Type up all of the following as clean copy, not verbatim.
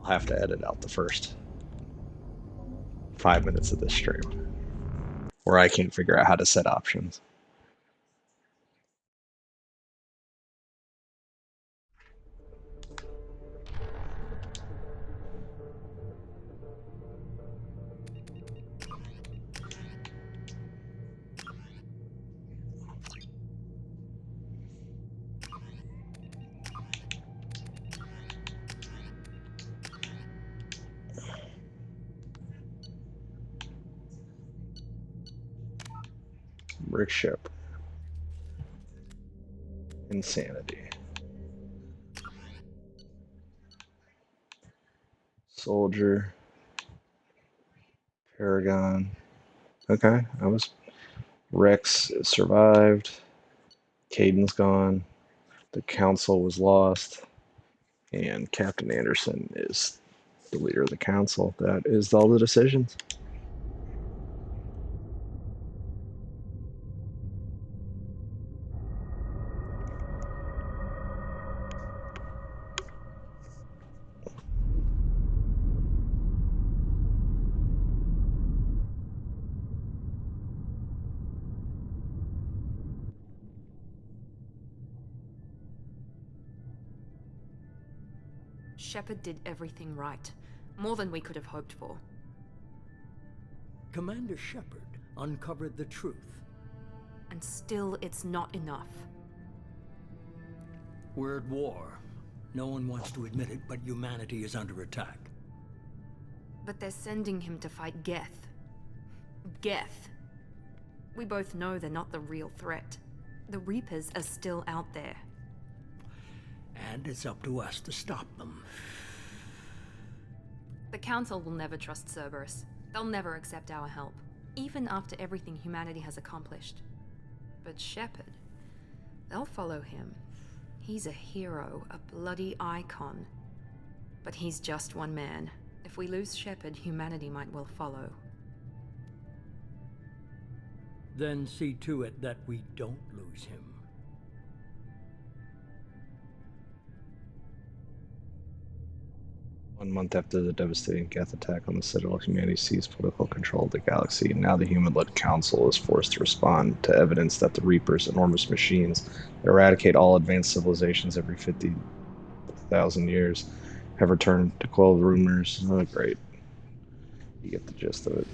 I'll have to edit out the first 5 minutes of this stream where I can't figure out how to set options. Rick Shepard. Insanity. Soldier. Paragon. Okay, I was. Rex survived. Caden's gone. The council was lost. And Captain Anderson is the leader of the council. That is all the decisions. Shepard did everything right. More than we could have hoped for. Commander Shepard uncovered the truth. And still, it's not enough. We're at war. No one wants to admit it, but humanity is under attack. But they're sending him to fight Geth. Geth. We both know they're not the real threat. The Reapers are still out there. And it's up to us to stop them. The Council will never trust Cerberus. They'll never accept our help, even after everything humanity has accomplished. But Shepard, they'll follow him. He's a hero, a bloody icon. But he's just one man. If we lose Shepard, humanity might well follow. Then see to it that we don't lose him. 1 month after the devastating Geth attack on the Citadel, humanity seized political control of the galaxy. Now the human-led Council is forced to respond to evidence that the Reapers, enormous machines that eradicate all advanced civilizations every 50,000 years, have returned to quell the rumors. Oh, great. You get the gist of it.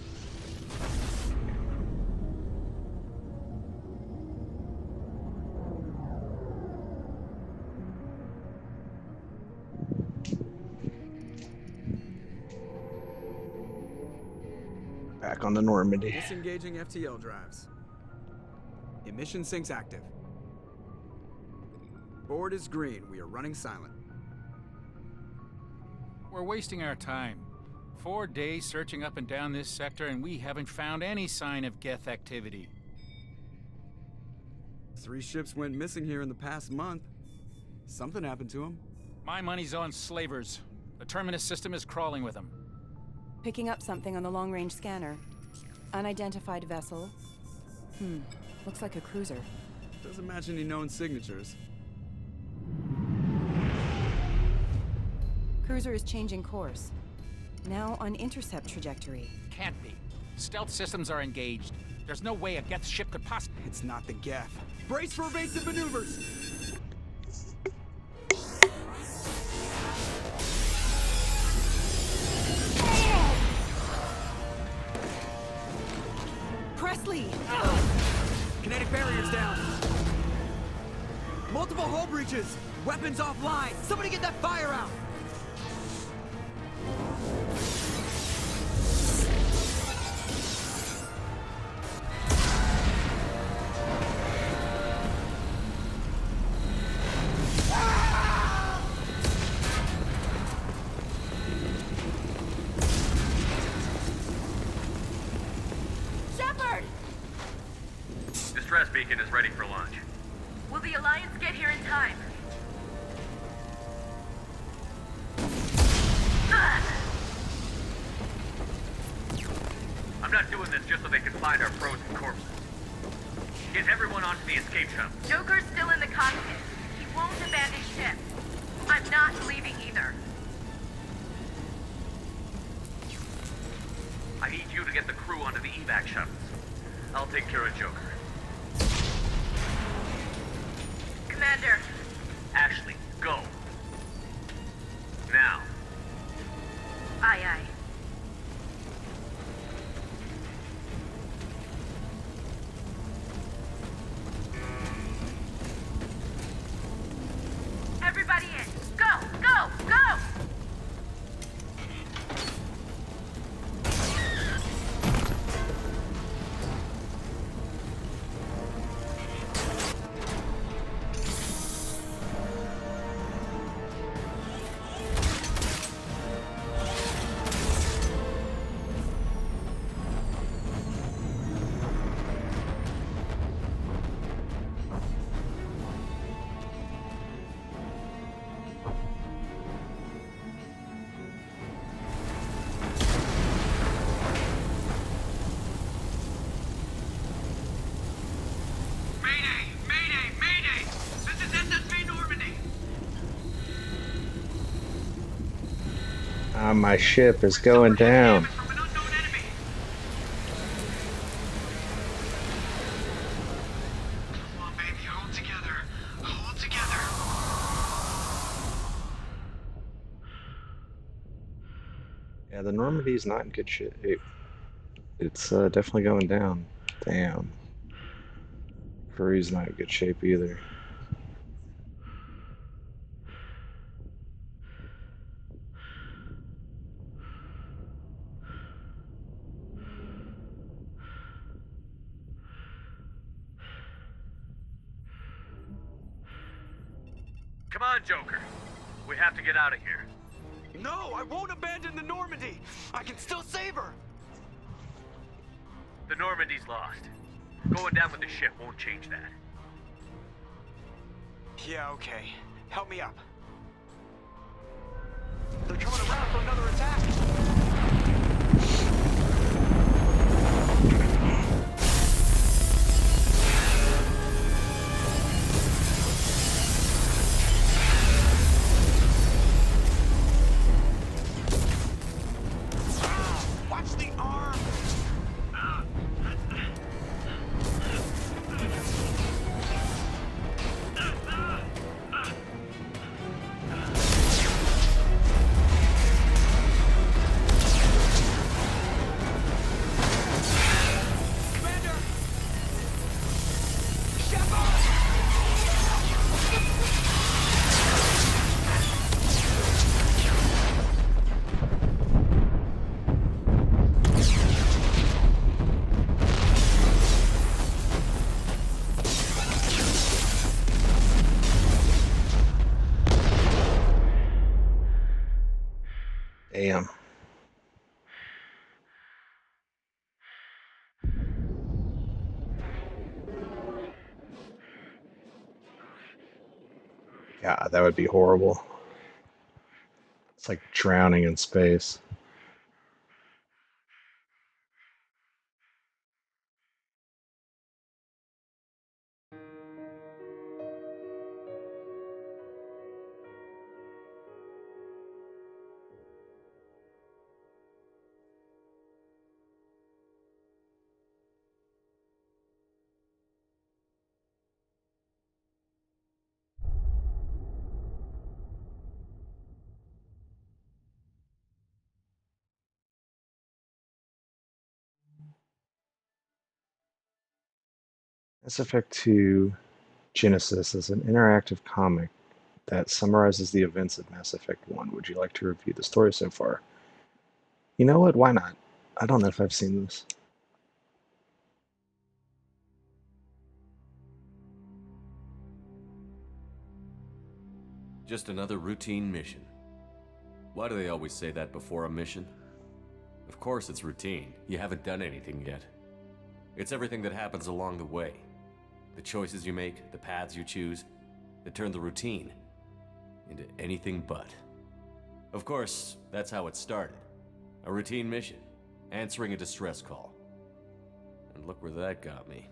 Back on the Normandy. Disengaging FTL drives. Emission sinks active. Board is green. We are running silent. We're wasting our time. 4 days searching up and down this sector, and we haven't found any sign of Geth activity. 3 ships went missing here in the past month. Something happened to them. My money's on slavers. The Terminus system is crawling with them. Picking up something on the long-range scanner. Unidentified vessel. Looks like a cruiser. Doesn't match any known signatures. Cruiser is changing course. Now on intercept trajectory. Can't be. Stealth systems are engaged. There's no way a Geth ship could possibly... It's not the Geth. Brace for evasive maneuvers! Presley! Kinetic barriers down. Multiple hull breaches. Weapons offline. Somebody get that fire out. Distress beacon is ready for launch. Will the Alliance get here in time? I'm not doing this just so they can find our frozen corpses. Get everyone onto the escape shuttle. Joker's still in the cockpit. He won't abandon ship. I'm not leaving either. crew onto the evac shuttles. I'll take care of Joker. Commander, Ashley, go. Now. aye aye. Everybody in. Go, go, go! My ship is going down. Yeah, the Normandy's not in good shape. It's definitely going down. Damn. Crew's not in good shape either. Come on, Joker. We have to get out of here. No, I won't abandon the Normandy. I can still save her. The Normandy's lost. Going down with the ship won't change that. Yeah, okay. Help me up. They're coming around for another attack. Watch the arm. Damn. Yeah, that would be horrible. It's like drowning in space. Mass Effect 2 Genesis is an interactive comic that summarizes the events of Mass Effect 1. Would you like to review the story so far? You know what? Why not? I don't know if I've seen this. Just another routine mission. Why do they always say that before a mission? Of course it's routine. You haven't done anything yet. It's everything that happens along the way. The choices you make, the paths you choose, that turn the routine into anything but. Of course, that's how it started. A routine mission, answering a distress call. And look where that got me.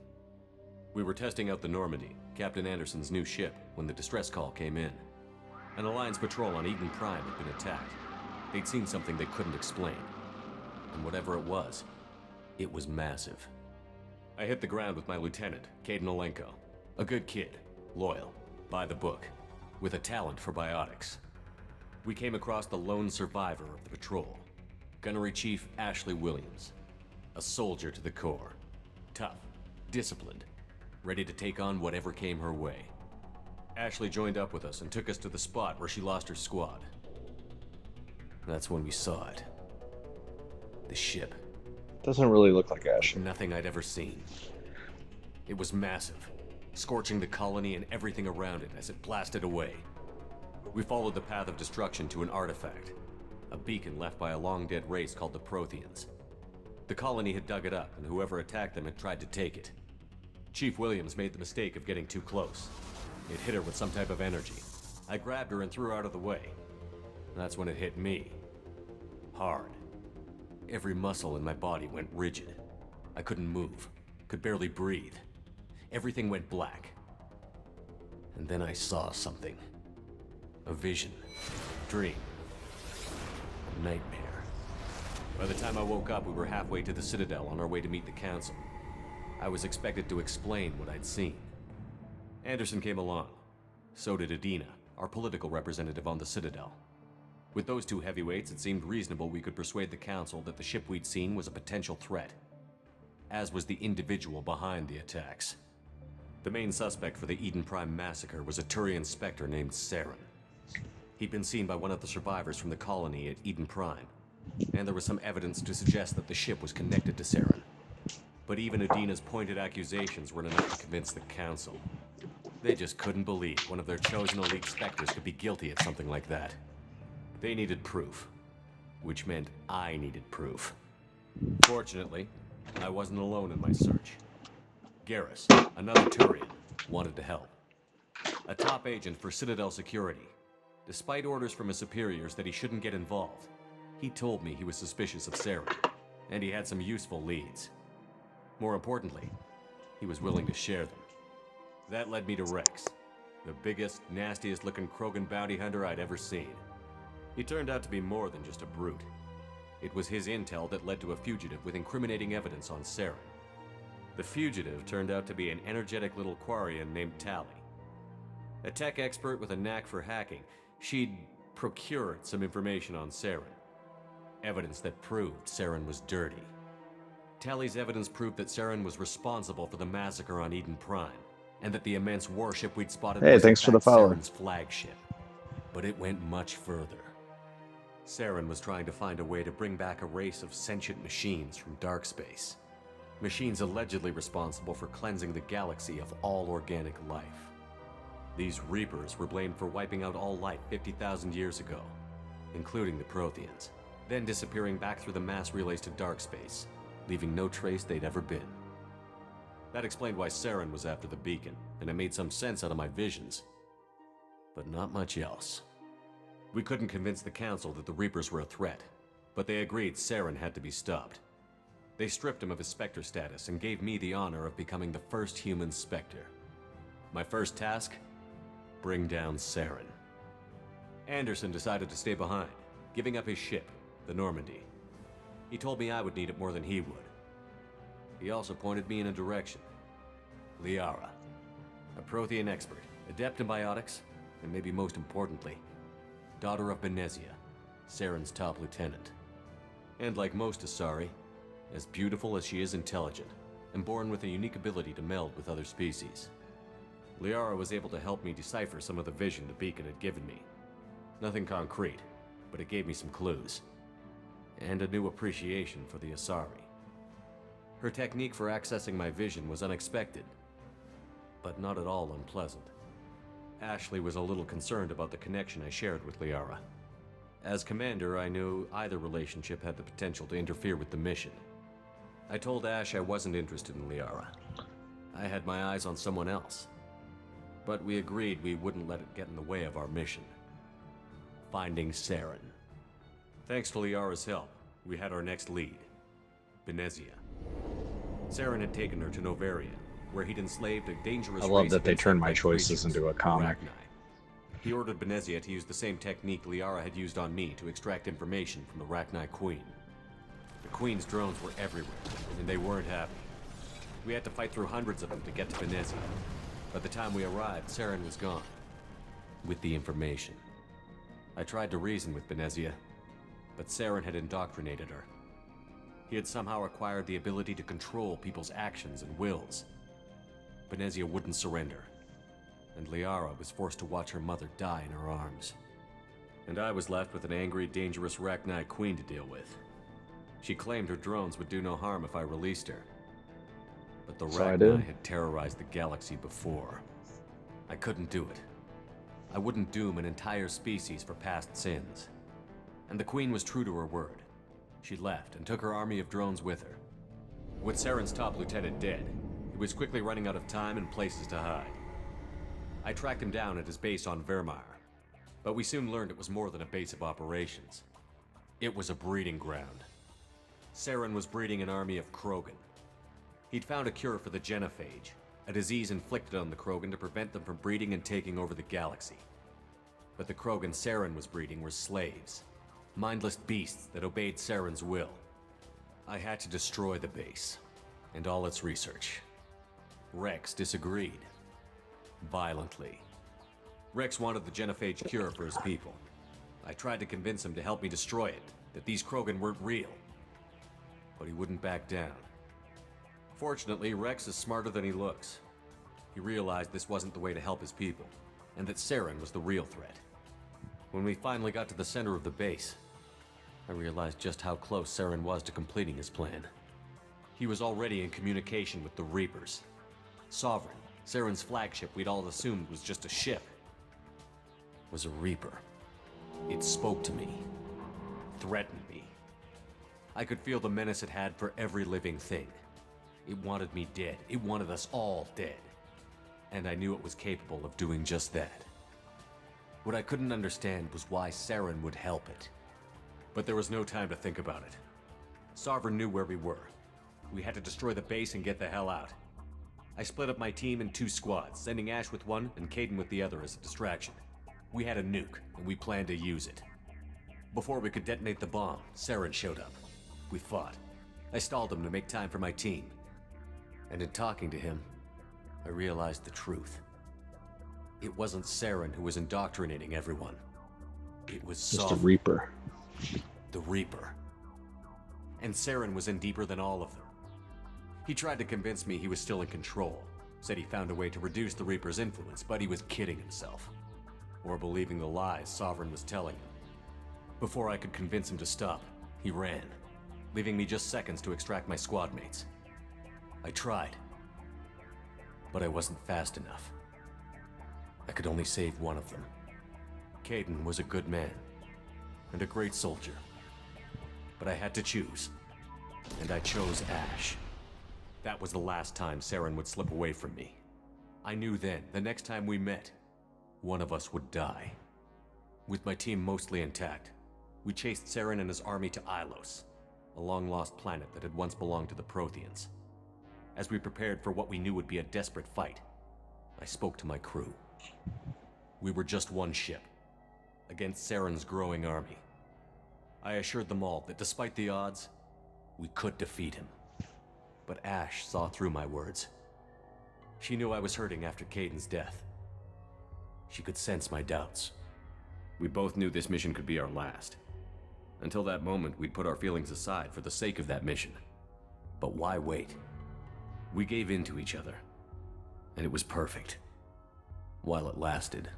We were testing out the Normandy, Captain Anderson's new ship, when the distress call came in. An Alliance patrol on Eden Prime had been attacked. They'd seen something they couldn't explain. And whatever it was It was massive. I hit the ground with my lieutenant, Caden Olenko. A good kid, loyal, by the book, with a talent for biotics. We came across the lone survivor of the patrol, Gunnery Chief Ashley Williams. A soldier to the core. Tough, disciplined, ready to take on whatever came her way. Ashley joined up with us and took us to the spot where she lost her squad. That's when we saw it. The ship. Doesn't really look like Ash. Nothing I'd ever seen. It was massive, scorching the colony and everything around it as it blasted away. We followed the path of destruction to an artifact, a beacon left by a long-dead race called the Protheans. The colony had dug it up, and whoever attacked them had tried to take it. Chief Williams made the mistake of getting too close. It hit her with some type of energy. I grabbed her and threw her out of the way. That's when it hit me. Hard. Every muscle in my body went rigid. I couldn't move, could barely breathe. Everything went black. And then I saw something. A vision. Dream. A nightmare. By the time I woke up, we were halfway to the Citadel on our way to meet the Council. I was expected to explain what I'd seen. Anderson came along. So did Adina, our political representative on the Citadel. With those two heavyweights, it seemed reasonable we could persuade the Council that the ship we'd seen was a potential threat, as was the individual behind the attacks. The main suspect for the Eden Prime massacre was a Turian Spectre named Saren. He'd been seen by one of the survivors from the colony at Eden Prime, and there was some evidence to suggest that the ship was connected to Saren. But even Adina's pointed accusations weren't enough to convince the Council. They just couldn't believe one of their chosen elite Spectres could be guilty of something like that. They needed proof, which meant I needed proof. Fortunately, I wasn't alone in my search. Garrus, another Turian, wanted to help. A top agent for Citadel Security. Despite orders from his superiors that he shouldn't get involved, he told me he was suspicious of Saren, and he had some useful leads. More importantly, he was willing to share them. That led me to Rex, the biggest, nastiest-looking Krogan bounty hunter I'd ever seen. He turned out to be more than just a brute. It was his intel that led to a fugitive with incriminating evidence on Saren. The fugitive turned out to be an energetic little Quarian named Tali. A tech expert with a knack for hacking, she'd procured some information on Saren. Evidence that proved Saren was dirty. Tali's evidence proved that Saren was responsible for the massacre on Eden Prime, and that the immense warship we'd spotted was thanks for the in fact follow. Saren's flagship. But it went much further. Saren was trying to find a way to bring back a race of sentient machines from dark space. Machines allegedly responsible for cleansing the galaxy of all organic life. These Reapers were blamed for wiping out all life 50,000 years ago, including the Protheans, then disappearing back through the mass relays to dark space, leaving no trace they'd ever been. That explained why Saren was after the beacon, and it made some sense out of my visions. But not much else. We couldn't convince the Council that the Reapers were a threat, but they agreed Saren had to be stopped. They stripped him of his Spectre status and gave me the honor of becoming the first human Spectre. My first task? Bring down Saren. Anderson decided to stay behind, giving up his ship, the Normandy. He told me I would need it more than he would. He also pointed me in a direction. Liara, a Prothean expert, adept in biotics, and maybe most importantly, daughter of Benezia, Saren's top lieutenant. And like most Asari, as beautiful as she is intelligent, and born with a unique ability to meld with other species. Liara was able to help me decipher some of the vision the beacon had given me. Nothing concrete, but it gave me some clues. And a new appreciation for the Asari. Her technique for accessing my vision was unexpected, but not at all unpleasant. Ashley was a little concerned about the connection I shared with Liara. As commander, I knew either relationship had the potential to interfere with the mission. I told Ash I wasn't interested in Liara. I had my eyes on someone else. But we agreed we wouldn't let it get in the way of our mission. Finding Saren. Thanks to Liara's help, we had our next lead, Benezia. Saren had taken her to Noveria, where he'd enslaved a dangerous I love race that they of turned my insect choices creatures, into a comic. Arachni. He ordered Benezia to use the same technique Liara had used on me to extract information from the Arachni Queen. The The Queen's drones were everywhere, and they weren't happy. We had to fight through hundreds of them to get to Venezia. By the time we arrived, Saren was gone. With the information. I tried to reason with Venezia, but Saren had indoctrinated her. He had somehow acquired the ability to control people's actions and wills. Venezia wouldn't surrender, and Liara was forced to watch her mother die in her arms. And I was left with an angry, dangerous Rachni Queen to deal with. She claimed her drones would do no harm if I released her. But the So I Rachni did. had terrorized the galaxy before. I couldn't do it. I wouldn't doom an entire species for past sins. And the Queen was true to her word. She left and took her army of drones with her. With Saren's top lieutenant dead, he was quickly running out of time and places to hide. I tracked him down at his base on Vermeer, but we soon learned it was more than a base of operations. It was a breeding ground. Saren was breeding an army of Krogan. He'd found a cure for the genophage, a disease inflicted on the Krogan to prevent them from breeding and taking over the galaxy. But the Krogan Saren was breeding were slaves, mindless beasts that obeyed Saren's will. I had to destroy the base, and all its research. Rex disagreed. Violently. Rex wanted the genophage cure for his people. I tried to convince him to help me destroy it, that these Krogan weren't real. But he wouldn't back down. Fortunately, Rex is smarter than he looks. He realized this wasn't the way to help his people, and that Saren was the real threat. When we finally got to the center of the base, I realized just how close Saren was to completing his plan. He was already in communication with the Reapers. Sovereign, Saren's flagship we'd all assumed was just a ship, was a Reaper. It spoke to me, threatened me. I could feel the menace it had for every living thing. It wanted me dead. It wanted us all dead. And I knew it was capable of doing just that. What I couldn't understand was why Saren would help it. But there was no time to think about it. Sovereign knew where we were. We had to destroy the base and get the hell out. I split up my team in 2 squads, sending Ash with one and Kaidan with the other as a distraction. We had a nuke, and we planned to use it. Before we could detonate the bomb, Saren showed up. We fought. I stalled him to make time for my team. And in talking to him, I realized the truth. It wasn't Saren who was indoctrinating everyone. It was Just a Sovereign, Reaper. the Reaper. And Saren was in deeper than all of them. He tried to convince me he was still in control. Said he found a way to reduce the Reaper's influence, but he was kidding himself. Or believing the lies Sovereign was telling him. Before I could convince him to stop, he ran, leaving me just seconds to extract my squad mates. I tried, but I wasn't fast enough. I could only save one of them. Kaidan was a good man, and a great soldier. But I had to choose, and I chose Ash. That was the last time Saren would slip away from me. I knew then, the next time we met, one of us would die. With my team mostly intact, we chased Saren and his army to Ilos, a long-lost planet that had once belonged to the Protheans. As we prepared for what we knew would be a desperate fight, I spoke to my crew. We were just one ship, against Saren's growing army. I assured them all that despite the odds, we could defeat him. But Ash saw through my words. She knew I was hurting after Kaidan's death. She could sense my doubts. We both knew this mission could be our last. Until that moment, we'd put our feelings aside for the sake of that mission. But why wait? We gave in to each other, and it was perfect. While it lasted.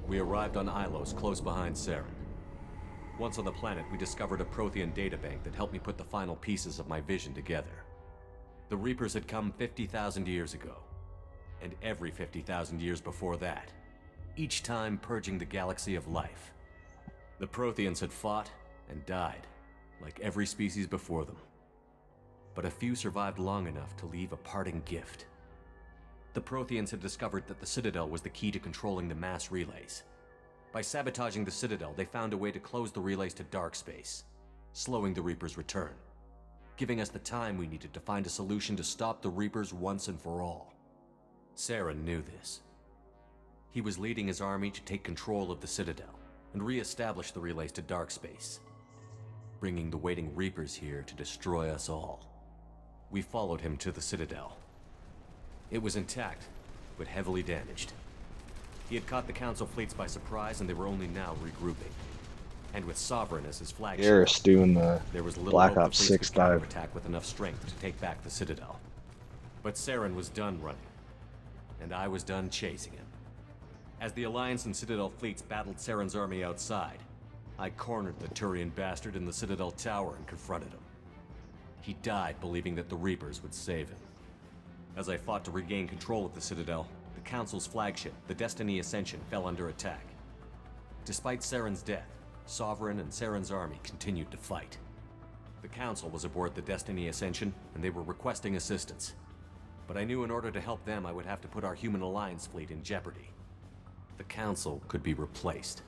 We arrived on Ilos, close behind Saren. Once on the planet, we discovered a Prothean databank that helped me put the final pieces of my vision together. The Reapers had come 50,000 years ago, and every 50,000 years before that, each time purging the galaxy of life. The Protheans had fought and died, like every species before them. But a few survived long enough to leave a parting gift. The Protheans had discovered that the Citadel was the key to controlling the mass relays. By sabotaging the Citadel, they found a way to close the relays to dark space, slowing the Reapers' return, giving us the time we needed to find a solution to stop the Reapers once and for all. Saren knew this. He was leading his army to take control of the Citadel and re-establish the relays to dark space. bringing the waiting Reapers here to destroy us all. We followed him to the Citadel. It was intact, but heavily damaged. He had caught the Council fleets by surprise, and they were only now regrouping. And with Sovereign as his flagship, Garrus doing the there was little Black hope Ops the 6 fleets could dive. counterattack with enough strength to take back the Citadel. But Saren was done running, and I was done chasing him. As the Alliance and Citadel fleets battled Saren's army outside, I cornered the Turian bastard in the Citadel tower and confronted him. He died believing that the Reapers would save him. As I fought to regain control of the Citadel, the Council's flagship, the Destiny Ascension, fell under attack. Despite Saren's death, Sovereign and Saren's army continued to fight. The Council was aboard the Destiny Ascension, and they were requesting assistance. But I knew in order to help them, I would have to put our Human Alliance fleet in jeopardy. The Council could be replaced.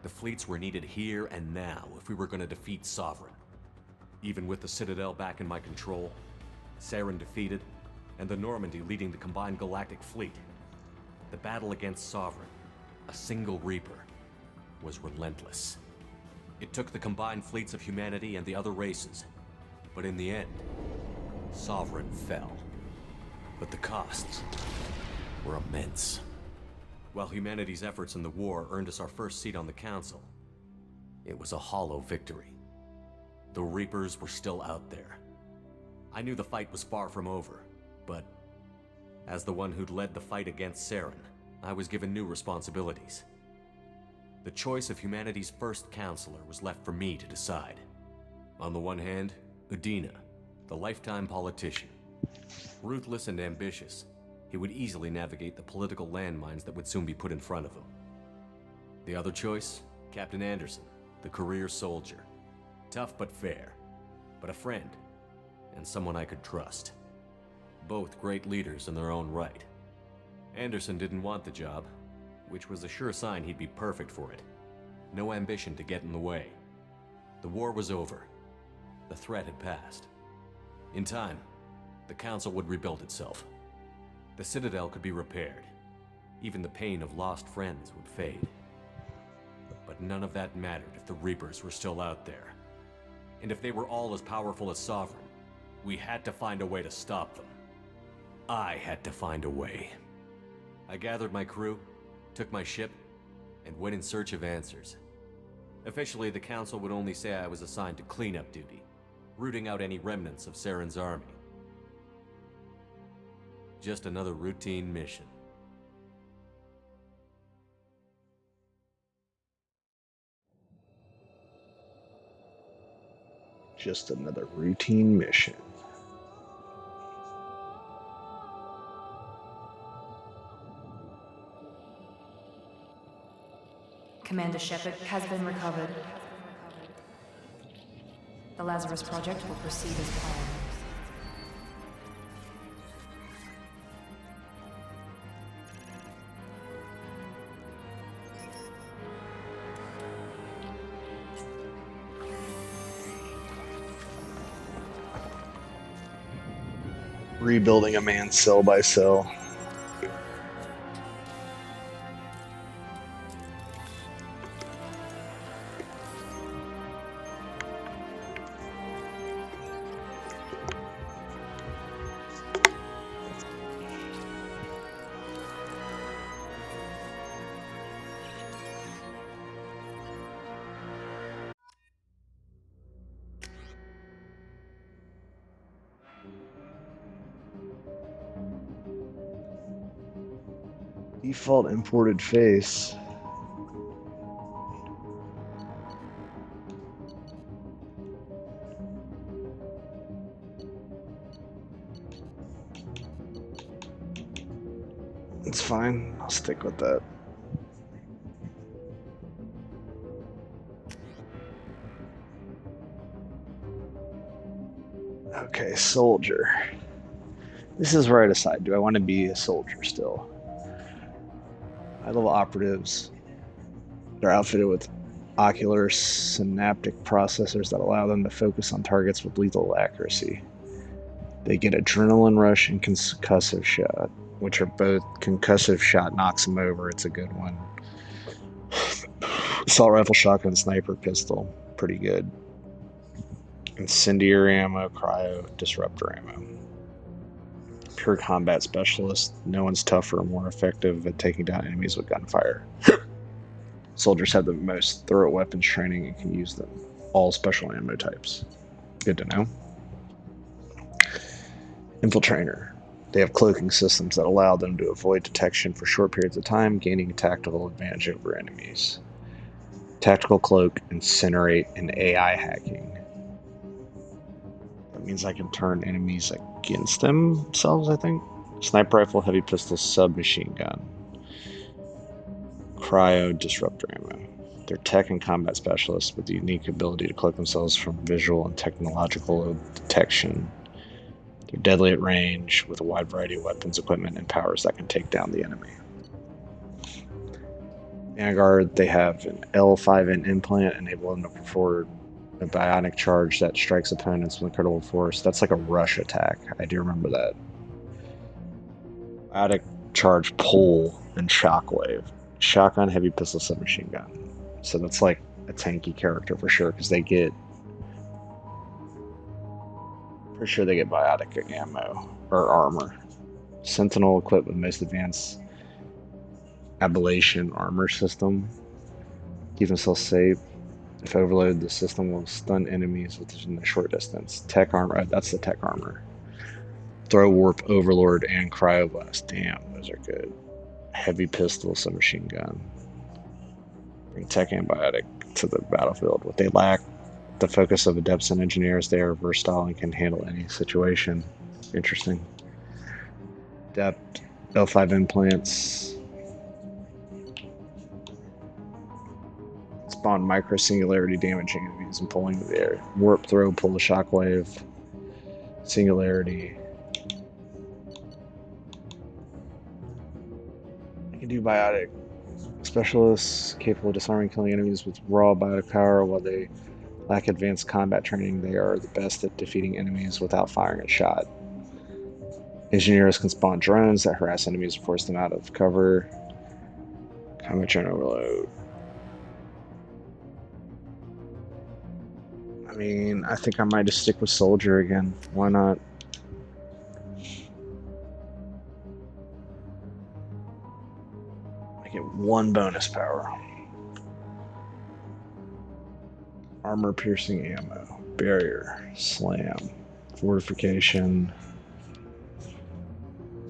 The fleets were needed here and now if we were going to defeat Sovereign. Even with the Citadel back in my control, Saren defeated, and the Normandy leading the combined galactic fleet, the battle against Sovereign, a single Reaper, was relentless. It took the combined fleets of humanity and the other races, but in the end, Sovereign fell. But the costs were immense. While humanity's efforts in the war earned us our first seat on the Council, it was a hollow victory. The Reapers were still out there. I knew the fight was far from over, but as the one who'd led the fight against Saren, I was given new responsibilities. The choice of humanity's first counselor was left for me to decide. On the one hand, Udina, the lifetime politician. Ruthless and ambitious, he would easily navigate the political landmines that would soon be put in front of him. The other choice, Captain Anderson, the career soldier. Tough but fair, but a friend, and someone I could trust. Both great leaders in their own right. Anderson didn't want the job, which was a sure sign he'd be perfect for it. No ambition to get in the way. The war was over. The threat had passed. In time, the Council would rebuild itself. The Citadel could be repaired. Even the pain of lost friends would fade. But none of that mattered if the Reapers were still out there. And if they were all as powerful as Sovereign, we had to find a way to stop them. I had to find a way. I gathered my crew, took my ship, and went in search of answers. Officially, the Council would only say I was assigned to cleanup duty, rooting out any remnants of Saren's army. Just another routine mission. Just another routine mission. Commander Shepard has been recovered. The Lazarus Project will proceed as planned. Rebuilding a man cell by cell. Default imported face. It's fine. I'll stick with that. Okay, soldier. This is where I decide, do I want to be a soldier still? High-level operatives. They're outfitted with ocular synaptic processors that allow them to focus on targets with lethal accuracy. They get adrenaline rush and concussive shot, which are both concussive shot knocks them over. It's a good one. Assault rifle, shotgun, sniper, pistol. Pretty good. Incendiary ammo, cryo, disruptor ammo. Pure combat specialist. No one's tougher or more effective at taking down enemies with gunfire. Soldiers have the most thorough weapons training and can use them. All special ammo types. Good to know. Infiltrator. They have cloaking systems that allow them to avoid detection for short periods of time, gaining a tactical advantage over enemies. Tactical cloak, incinerate, and AI hacking. That means I can turn enemies against themselves, I think. Sniper rifle, heavy pistol, submachine gun. Cryo, disruptor ammo. They're tech and combat specialists with the unique ability to cloak themselves from visual and technological detection. They're deadly at range with a wide variety of weapons, equipment, and powers that can take down the enemy. Vanguard, they have an L5N implant, enabling them to perform a bionic charge that strikes opponents with incredible force. That's like a rush attack. I do remember that. Bionic charge, pull, and shockwave. Shotgun, heavy pistol, submachine gun. So that's like a tanky character for sure, because they get... For sure they get biotic ammo, or armor. Sentinel, equipped with most advanced ablation armor system. Keep themselves safe. If overloaded, the system will stun enemies within a short distance. Tech armor, that's the tech armor. Throw, warp, overlord, and cryoblast. Damn, those are good. Heavy pistol, submachine gun. Bring tech and biotic to the battlefield. What they lack, the focus of adepts and engineers. They are versatile and can handle any situation. Interesting. Adept, L5 implants. Spawn micro singularity damaging enemies and pulling the air. Warp, throw, pull the shockwave. Singularity. I can do biotic. Specialists capable of disarming, killing enemies with raw biotic power. While they lack advanced combat training, they are the best at defeating enemies without firing a shot. Engineers can spawn drones that harass enemies and force them out of cover. Combat drone overload. I mean, I think I might just stick with Soldier again. Why not? I get one bonus power. Armor piercing ammo. Barrier. Slam. Fortification.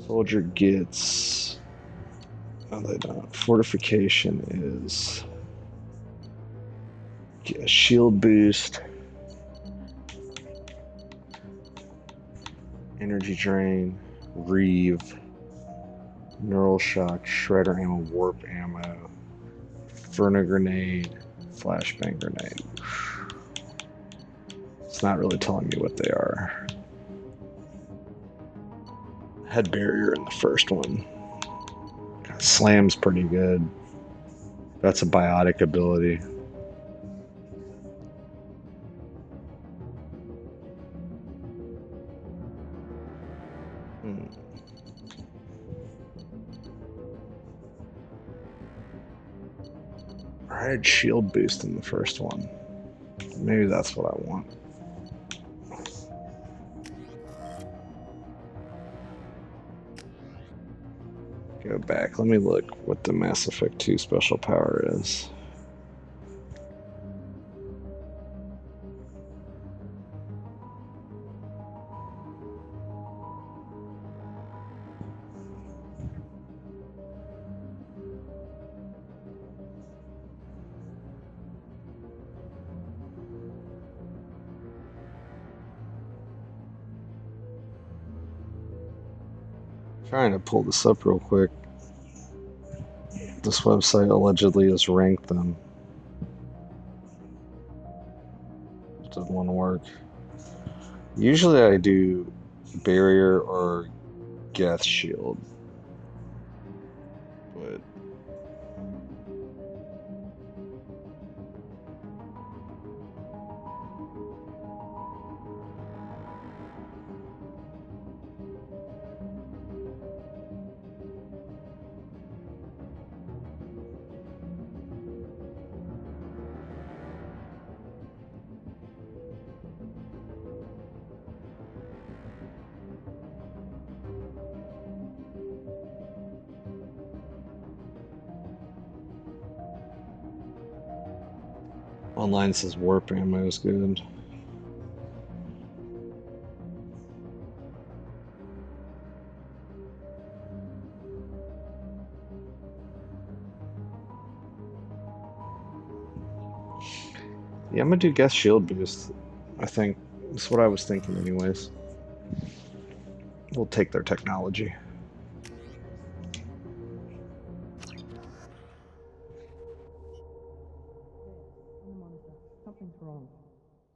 Soldier gets... No, they don't. Fortification is... Get a shield boost. Energy drain. Reeve. Neural shock. Shredder ammo. Warp ammo. Inferno grenade. Flashbang grenade. It's not really telling me what they are. Head barrier in the first one. Slam's pretty good. That's a biotic ability. I had shield boost in the first one. Maybe that's what I want. Go back. Let me look what the Mass Effect 2 special power is. Trying to pull this up real quick. This website allegedly has ranked them. It doesn't want to work. Usually I do barrier or Geth shield. But Online says warp ammo is good. Yeah, I'm gonna do guest shield boost. I think that's what I was thinking, anyways. We'll take their technology.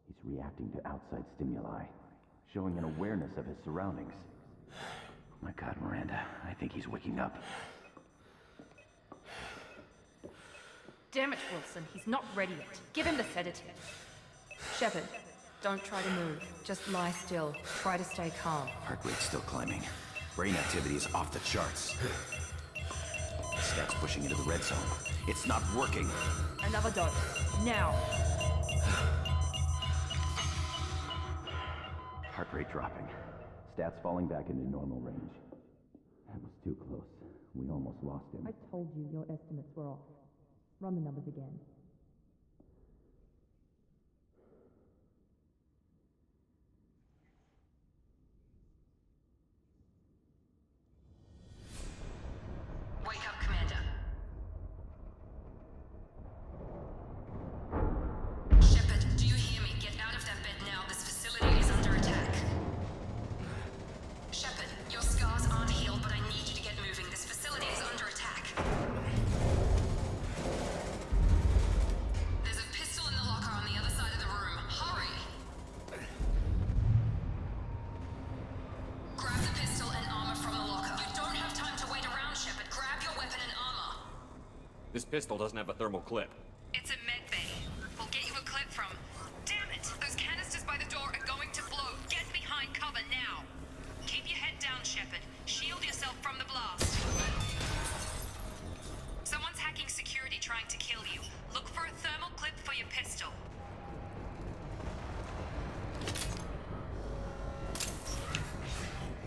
He's reacting to outside stimuli, showing an awareness of his surroundings. My God, Miranda, I think he's waking up. Damn it, Wilson. He's not ready yet. Give him the sedative. Shepard, don't try to move. Just lie still. Try to stay calm. Heart rate's still climbing. Brain activity is off the charts. Stats pushing into the red zone. It's not working. Another dose. Now. Heart rate dropping. Stats falling back into normal range. That was too close. We almost lost him. I told you your estimates were off. Run the numbers again. Wake up, Commander. Shepard, do you hear me? Get out of that bed now. This facility is under attack. Shepard, your scars aren't healed, but I need you to get moving. This facility is under attack. There's a pistol in the locker on the other side of the room. Hurry! Grab the pistol and armor from the locker. You don't have time to wait around, Shepard. Grab your weapon and armor. This pistol doesn't have a thermal clip. It's a med bay. We'll get you a clip from... Damn it! Those canisters by the door are going to blow. Get behind cover now. Keep your head down, Shepard. Shield yourself from the blast. Someone's hacking security trying to kill you. Look for a thermal clip for your pistol.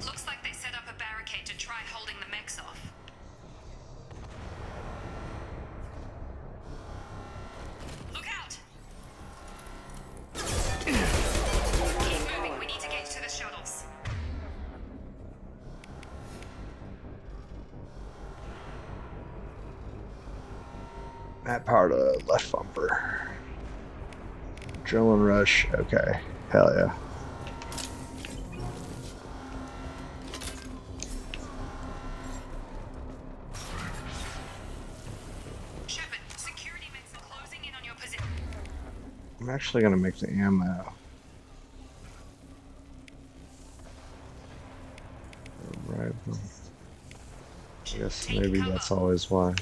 Looks like they set up a barricade to try holding the mechs off. Look out! Keep moving. We need to get to the shuttles. That part of left bumper. Adrenaline rush. Okay. Hell yeah. Shepard, security mechs are closing in on your position. I'm actually gonna make the ammo. Right. I guess maybe that's always why.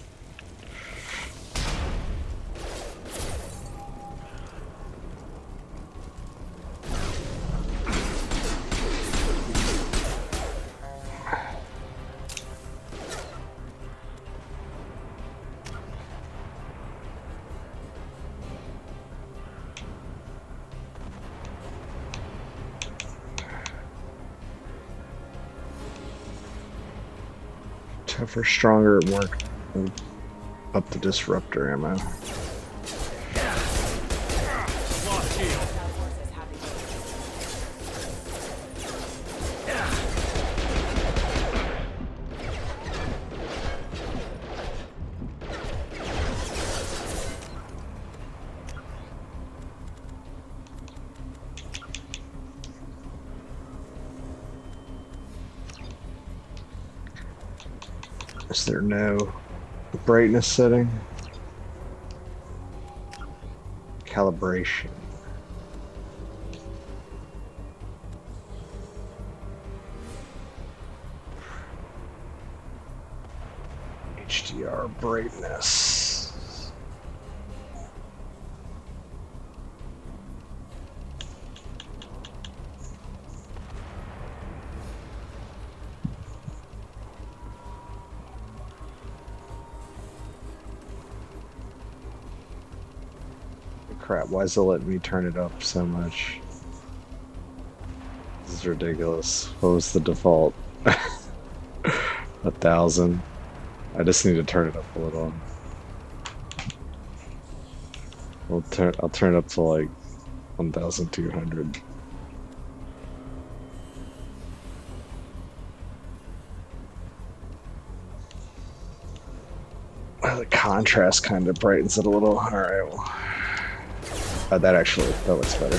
Tougher, stronger, more up the disruptor ammo. Is there no brightness setting? Calibration. HDR brightness. Crap, why is it letting me turn it up so much? This is ridiculous. What was the default? 1,000. I just need to turn it up a little. I'll turn up to like 1,200. The contrast kind of brightens it a little. All right, well, that looks better.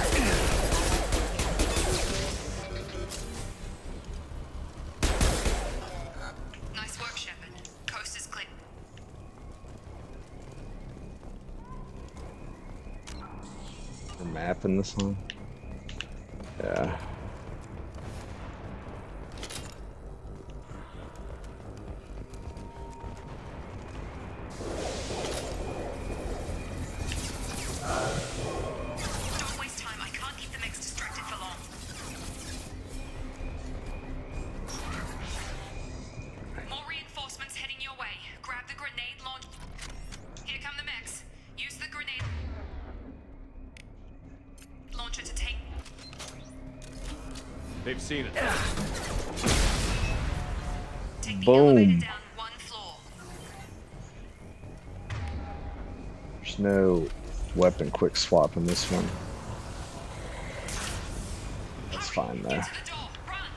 Nice work, Shepard. Coast is clear. The map in this one. Yeah. Don't waste time. I can't keep the mix distracted for long. More reinforcements heading your way. Grab the grenade launch. Here come the mechs. Use the grenade launcher to take. They've seen it. Take the Boom. elevator down one floor. There's no weapon quick swap in this one. That's fine there. Get to the door. Run.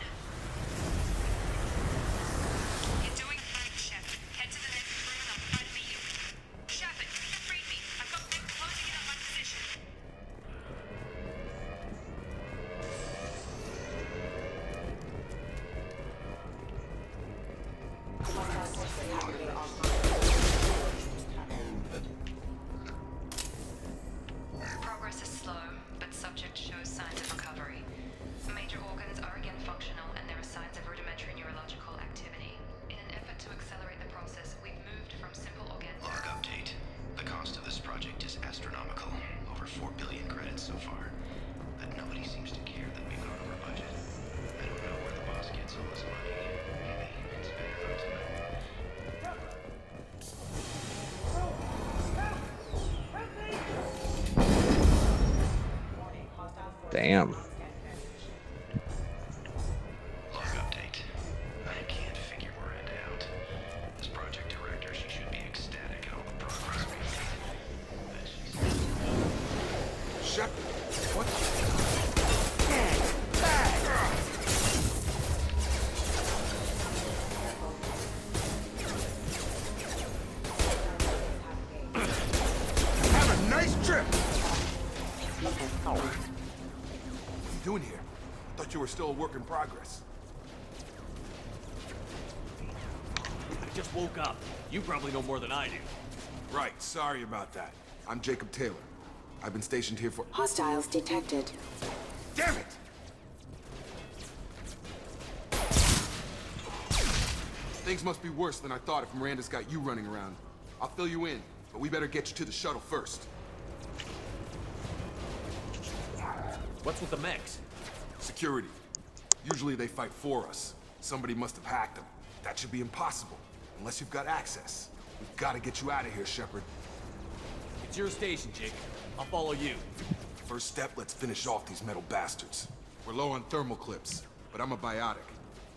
You're doing fine, Shepard. Head to the next room and I'll try to meet you. Shepard, read me. I've got them closing in on my position. Progress is slow, but subject shows signs of recovery. Major organs are again functional, and there are signs of rudimentary neurological activity. In an effort to accelerate the process, we've moved from simple organ. Log update. The cost of this project is astronomical. Over 4 billion credits so far. But nobody seems to care that we've gone over budget. I don't know where the boss gets all this money. Maybe he can spend it on tonight. Damn. Log update. I can't figure Miranda out. As project director, she should be ecstatic at all the progress we've made. But she's... Shepard, what? Have a nice trip! What are you doing here? I thought you were still a work in progress. I just woke up. You probably know more than I do. Right, sorry about that. I'm Jacob Taylor. I've been stationed here for... Hostiles detected. Damn it! Things must be worse than I thought if Miranda's got you running around. I'll fill you in, but we better get you to the shuttle first. What's with the mechs? Security. Usually they fight for us. Somebody must have hacked them. That should be impossible, unless you've got access. We've got to get you out of here, Shepard. It's your station, Jake. I'll follow you. First step, let's finish off these metal bastards. We're low on thermal clips, but I'm a biotic.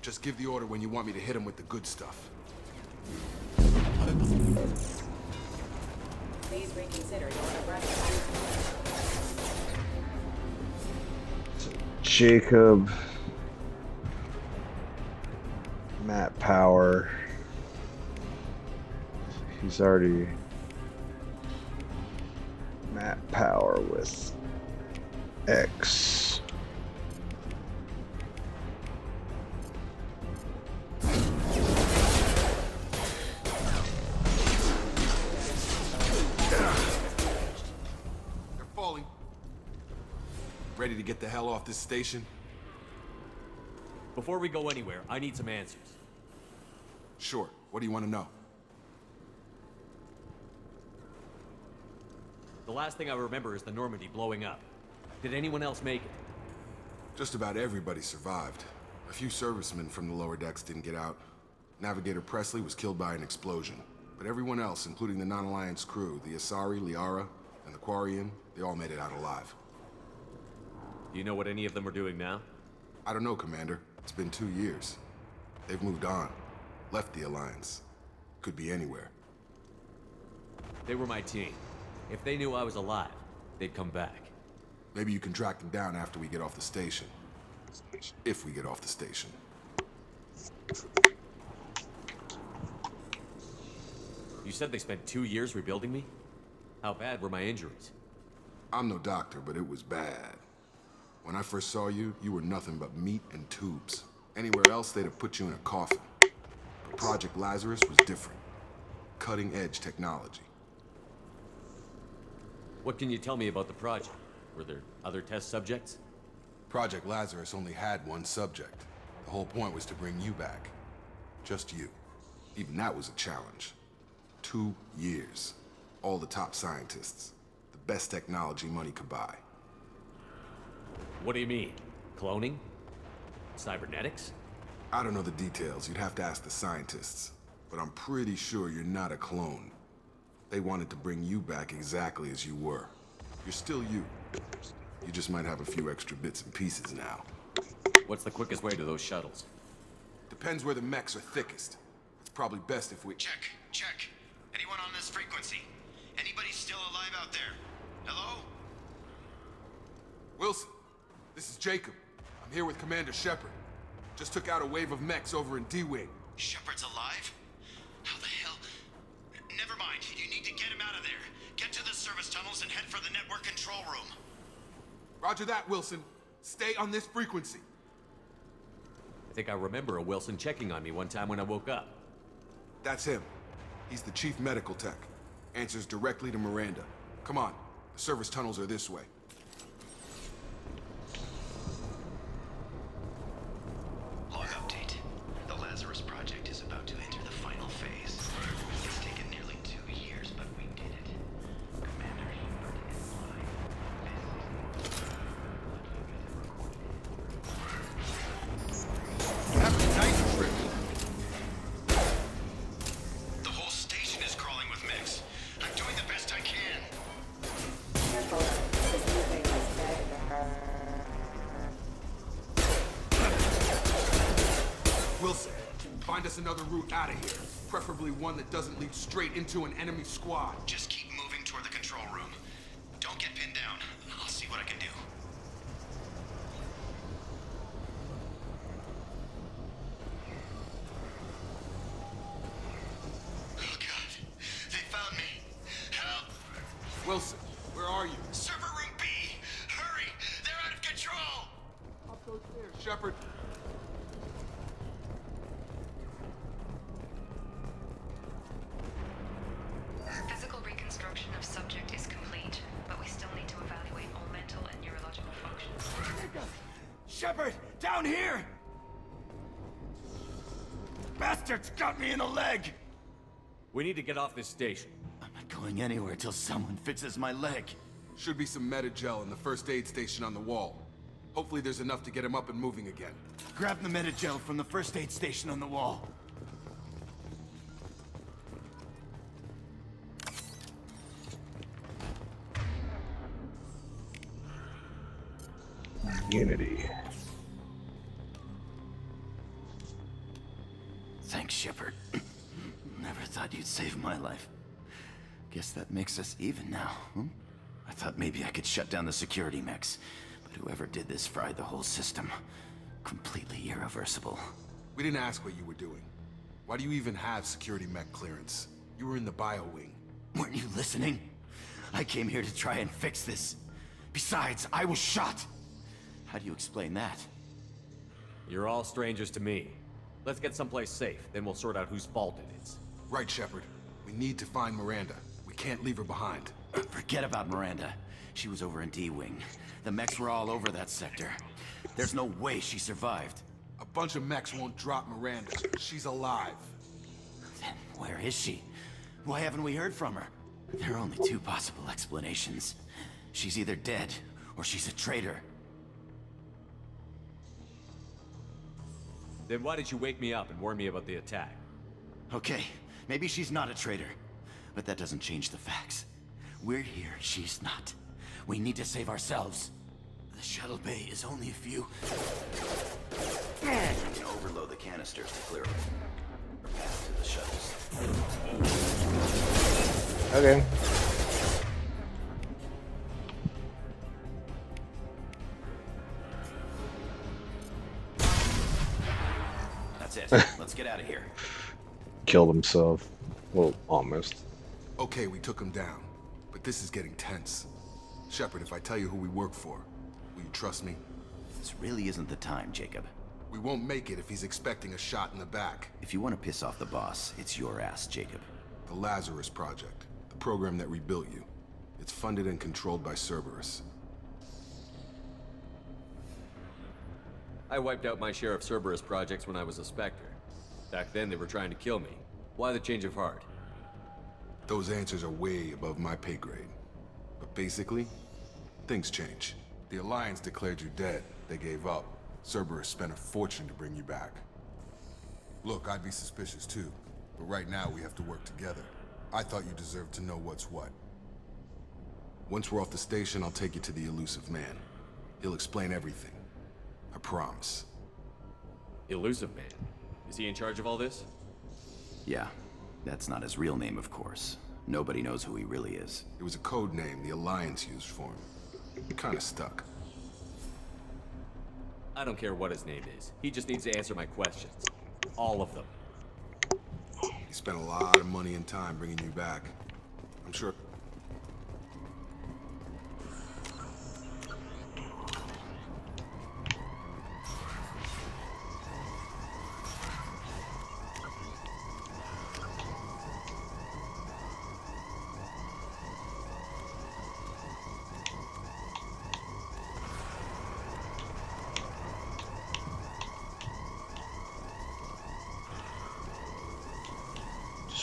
Just give the order when you want me to hit them with the good stuff. Please reconsider your arrest. Jacob, Matt Power. He's already Matt Power with X. They're falling. Ready to get the hell off this station? Before we go anywhere, I need some answers. Sure. What do you want to know? The last thing I remember is the Normandy blowing up. Did anyone else make it? Just about everybody survived. A few servicemen from the lower decks didn't get out. Navigator Presley was killed by an explosion. But everyone else, including the non-Alliance crew, the Asari, Liara, and the Quarian, they all made it out alive. Do you know what any of them are doing now? I don't know, Commander. It's been 2 years. They've moved on. Left the Alliance. Could be anywhere. They were my team. If they knew I was alive, they'd come back. Maybe you can track them down after we get off the station. If we get off the station. You said they spent 2 years rebuilding me? How bad were my injuries? I'm no doctor, but it was bad. When I first saw you, you were nothing but meat and tubes. Anywhere else, they'd have put you in a coffin. But Project Lazarus was different. Cutting-edge technology. What can you tell me about the project? Were there other test subjects? Project Lazarus only had one subject. The whole point was to bring you back. Just you. Even that was a challenge. 2 years. All the top scientists. The best technology money could buy. What do you mean? Cloning? Cybernetics? I don't know the details. You'd have to ask the scientists. But I'm pretty sure you're not a clone. They wanted to bring you back exactly as you were. You're still you. You just might have a few extra bits and pieces now. What's the quickest way to those shuttles? Depends where the mechs are thickest. It's probably best if we... Check. Anyone on this frequency? Anybody still alive out there? Hello? Wilson, this is Jacob. I'm here with Commander Shepard. Just took out a wave of mechs over in D-Wing. Shepard's alive? How the hell? Never mind. You need to get him out of there. Get to the service tunnels and head for the network control room. Roger that, Wilson. Stay on this frequency. I think I remember a Wilson checking on me one time when I woke up. That's him. He's the chief medical tech. Answers directly to Miranda. Come on. The service tunnels are this way. Log update. The Lazarus project is about to enter the final phase. It's taken nearly 2 years, but we did it. Commander Shepard and I. Have a nice trip. The whole station is crawling with mechs. I'm doing the best I can. Wilson, find us another route out of here. Preferably one that doesn't lead straight into an enemy squad. Just keep moving toward the control room. Don't get pinned down. I'll see what I can do. Oh God, they found me. Help! Wilson, where are you? Server room B! Hurry! They're out of control! Up those stairs, Shepard. Physical reconstruction of subject is complete, but we still need to evaluate all mental and neurological functions. Shepard, down here! Bastard's got me in the leg! We need to get off this station. I'm not going anywhere till someone fixes my leg. Should be some Medi-gel in the first aid station on the wall. Hopefully there's enough to get him up and moving again. Grab the Medi-gel from the first aid station on the wall. Unity. Thanks, Shepard. Never thought you'd save my life. Guess that makes us even now, huh? I thought maybe I could shut down the security mechs, but whoever did this fried the whole system. Completely irreversible. We didn't ask what you were doing. Why do you even have security mech clearance? You were in the bio wing. Weren't you listening? I came here to try and fix this. Besides, I was shot. How do you explain that? You're all strangers to me. Let's get someplace safe, then we'll sort out whose fault it is. Right, Shepard. We need to find Miranda. We can't leave her behind. Forget about Miranda. She was over in D-Wing. The mechs were all over that sector. There's no way she survived. A bunch of mechs won't drop Miranda. She's alive. Then where is she? Why haven't we heard from her? There are only two possible explanations. She's either dead, or she's a traitor. Then why did you wake me up and warn me about the attack? Okay, maybe she's not a traitor. But that doesn't change the facts. We're here, she's not. We need to save ourselves. The shuttle bay is only a few... I can overload the canisters to clear a path to the shuttles. Okay. Let's get out of here. Killed himself. Well, almost. Okay, we took him down. But this is getting tense. Shepard, if I tell you who we work for, will you trust me? This really isn't the time, Jacob. We won't make it if he's expecting a shot in the back. If you want to piss off the boss, it's your ass, Jacob. The Lazarus Project. The program that rebuilt you. It's funded and controlled by Cerberus. I wiped out my share of Cerberus projects when I was a Spectre. Back then, they were trying to kill me. Why the change of heart? Those answers are way above my pay grade. But basically, things change. The Alliance declared you dead. They gave up. Cerberus spent a fortune to bring you back. Look, I'd be suspicious too. But right now, we have to work together. I thought you deserved to know what's what. Once we're off the station, I'll take you to the Elusive Man. He'll explain everything. I promise. Elusive Man? Is he in charge of all this? Yeah. That's not his real name, of course. Nobody knows who he really is. It was a code name the Alliance used for him. It kinda stuck. I don't care what his name is. He just needs to answer my questions. All of them. He spent a lot of money and time bringing you back. I'm sure...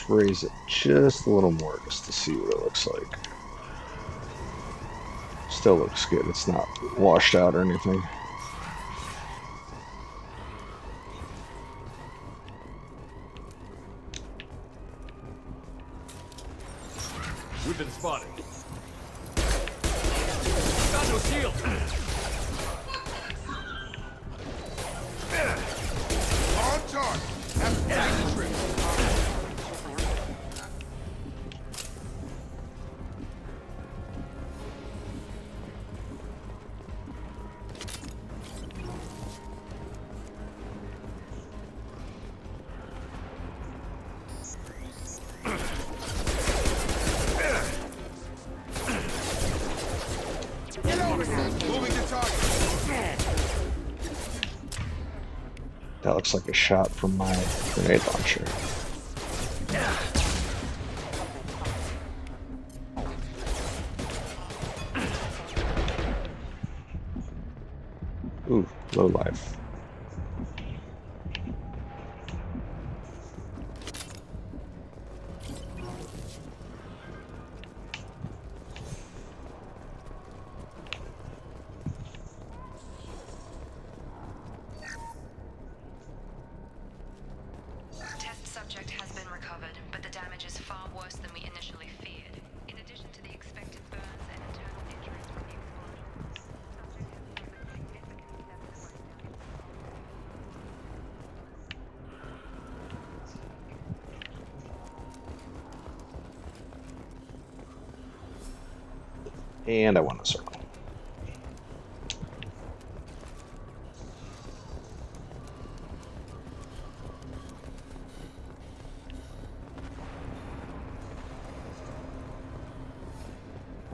Raise it just a little more just to see what it looks like. Still looks good. It's not washed out or anything. We've been spotted. Got no shield. On charge! Have a tight trip! That looks like a shot from my grenade launcher. Ooh, low life. Subject has been recovered, but the damage is far worse than we initially feared. In addition to the expected burns and internal injuries from the explosion, subject has suffered significant And I won the circle.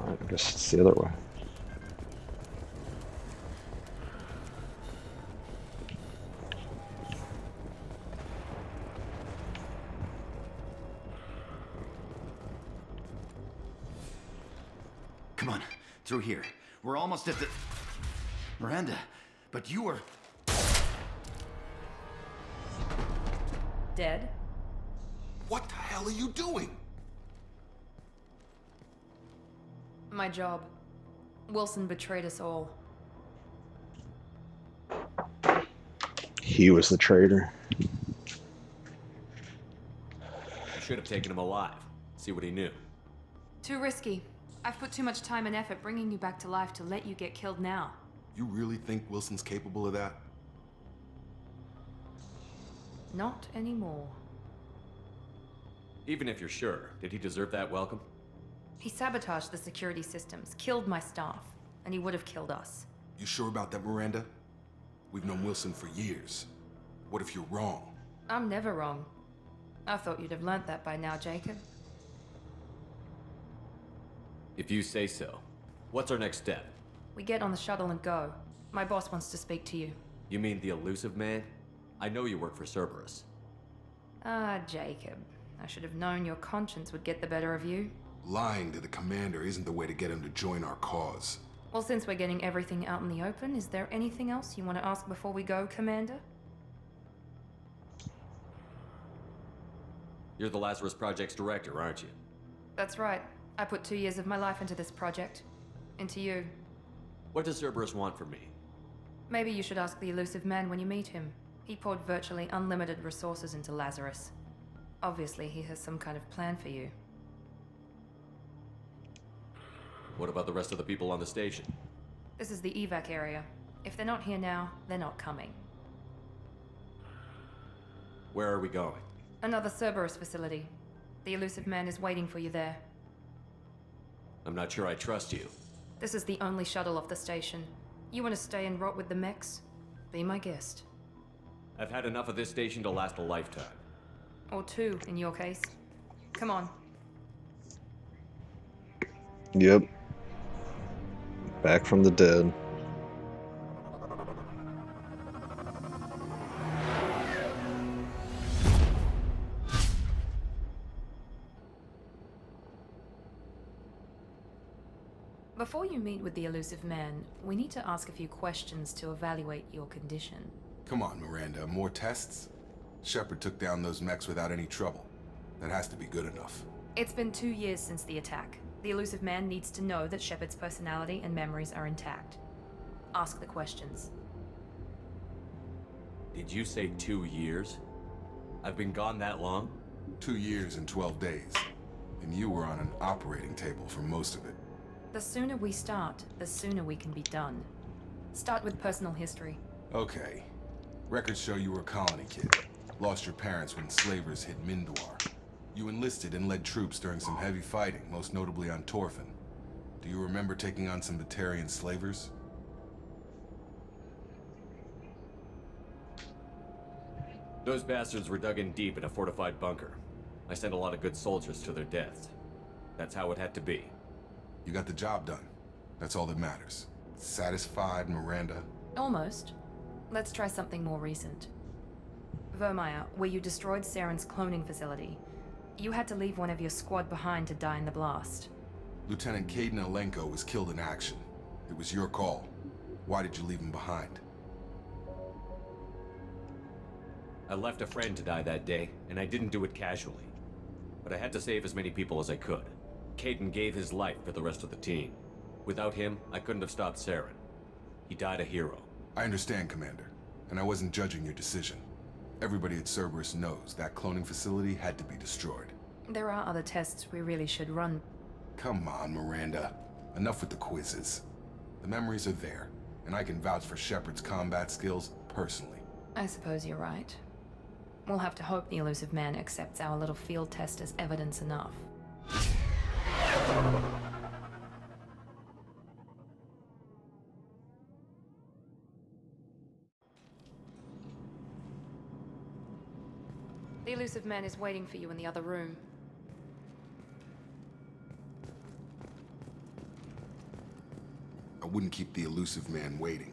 I guess it's the other way. Come on, through here. We're almost at the... Miranda, but you were... Dead? What the hell are you doing? My job. Wilson betrayed us all. He was the traitor. I should have taken him alive. See what he knew. Too risky. I've put too much time and effort bringing you back to life to let you get killed now. You really think Wilson's capable of that? Not anymore. Even if you're sure, did he deserve that welcome? He sabotaged the security systems, killed my staff, and he would have killed us. You sure about that, Miranda? We've known Wilson for years. What if you're wrong? I'm never wrong. I thought you'd have learnt that by now, Jacob. If you say so. What's our next step? We get on the shuttle and go. My boss wants to speak to you. You mean the elusive man? I know you work for Cerberus. Ah, Jacob. I should have known your conscience would get the better of you. Lying to the commander isn't the way to get him to join our cause. Well, since we're getting everything out in the open, is there anything else you want to ask before we go, Commander? You're the Lazarus Project's director, aren't you? That's right. I put 2 years of my life into this project. Into you. What does Cerberus want from me? Maybe you should ask the elusive man when you meet him. He poured virtually unlimited resources into Lazarus. Obviously, he has some kind of plan for you. What about the rest of the people on the station? This is the evac area. If they're not here now, they're not coming. Where are we going? Another Cerberus facility. The elusive man is waiting for you there. I'm not sure I trust you. This is the only shuttle off the station. You want to stay and rot with the mechs? Be my guest. I've had enough of this station to last a lifetime. Or 2, in your case. Come on. Yep. Back from the dead. Before you meet with the elusive man, we need to ask a few questions to evaluate your condition. Come on, Miranda, more tests? Shepard took down those mechs without any trouble. That has to be good enough. It's been 2 years since the attack. The elusive man needs to know that Shepard's personality and memories are intact. Ask the questions. Did you say 2 years? I've been gone that long? 2 years and 12 days. And you were on an operating table for most of it. The sooner we start, the sooner we can be done. Start with personal history. Okay. Records show you were a colony kid. Lost your parents when slavers hit Mindwar. You enlisted and led troops during some heavy fighting, most notably on Torfin. Do you remember taking on some Batarian slavers? Those bastards were dug in deep in a fortified bunker. I sent a lot of good soldiers to their deaths. That's how it had to be. You got the job done. That's all that matters. Satisfied, Miranda? Almost. Let's try something more recent. Vermeer, where you destroyed Saren's cloning facility. You had to leave one of your squad behind to die in the blast. Lieutenant Kaidan Alenko was killed in action. It was your call. Why did you leave him behind? I left a friend to die that day, and I didn't do it casually. But I had to save as many people as I could. Kaidan gave his life for the rest of the team. Without him, I couldn't have stopped Saren. He died a hero. I understand, Commander, and I wasn't judging your decision. Everybody at Cerberus knows that cloning facility had to be destroyed. There are other tests we really should run. Come on, Miranda. Enough with the quizzes. The memories are there, and I can vouch for Shepard's combat skills personally. I suppose you're right. We'll have to hope the elusive man accepts our little field test as evidence enough. The elusive man is waiting for you in the other room. I wouldn't keep the elusive man waiting.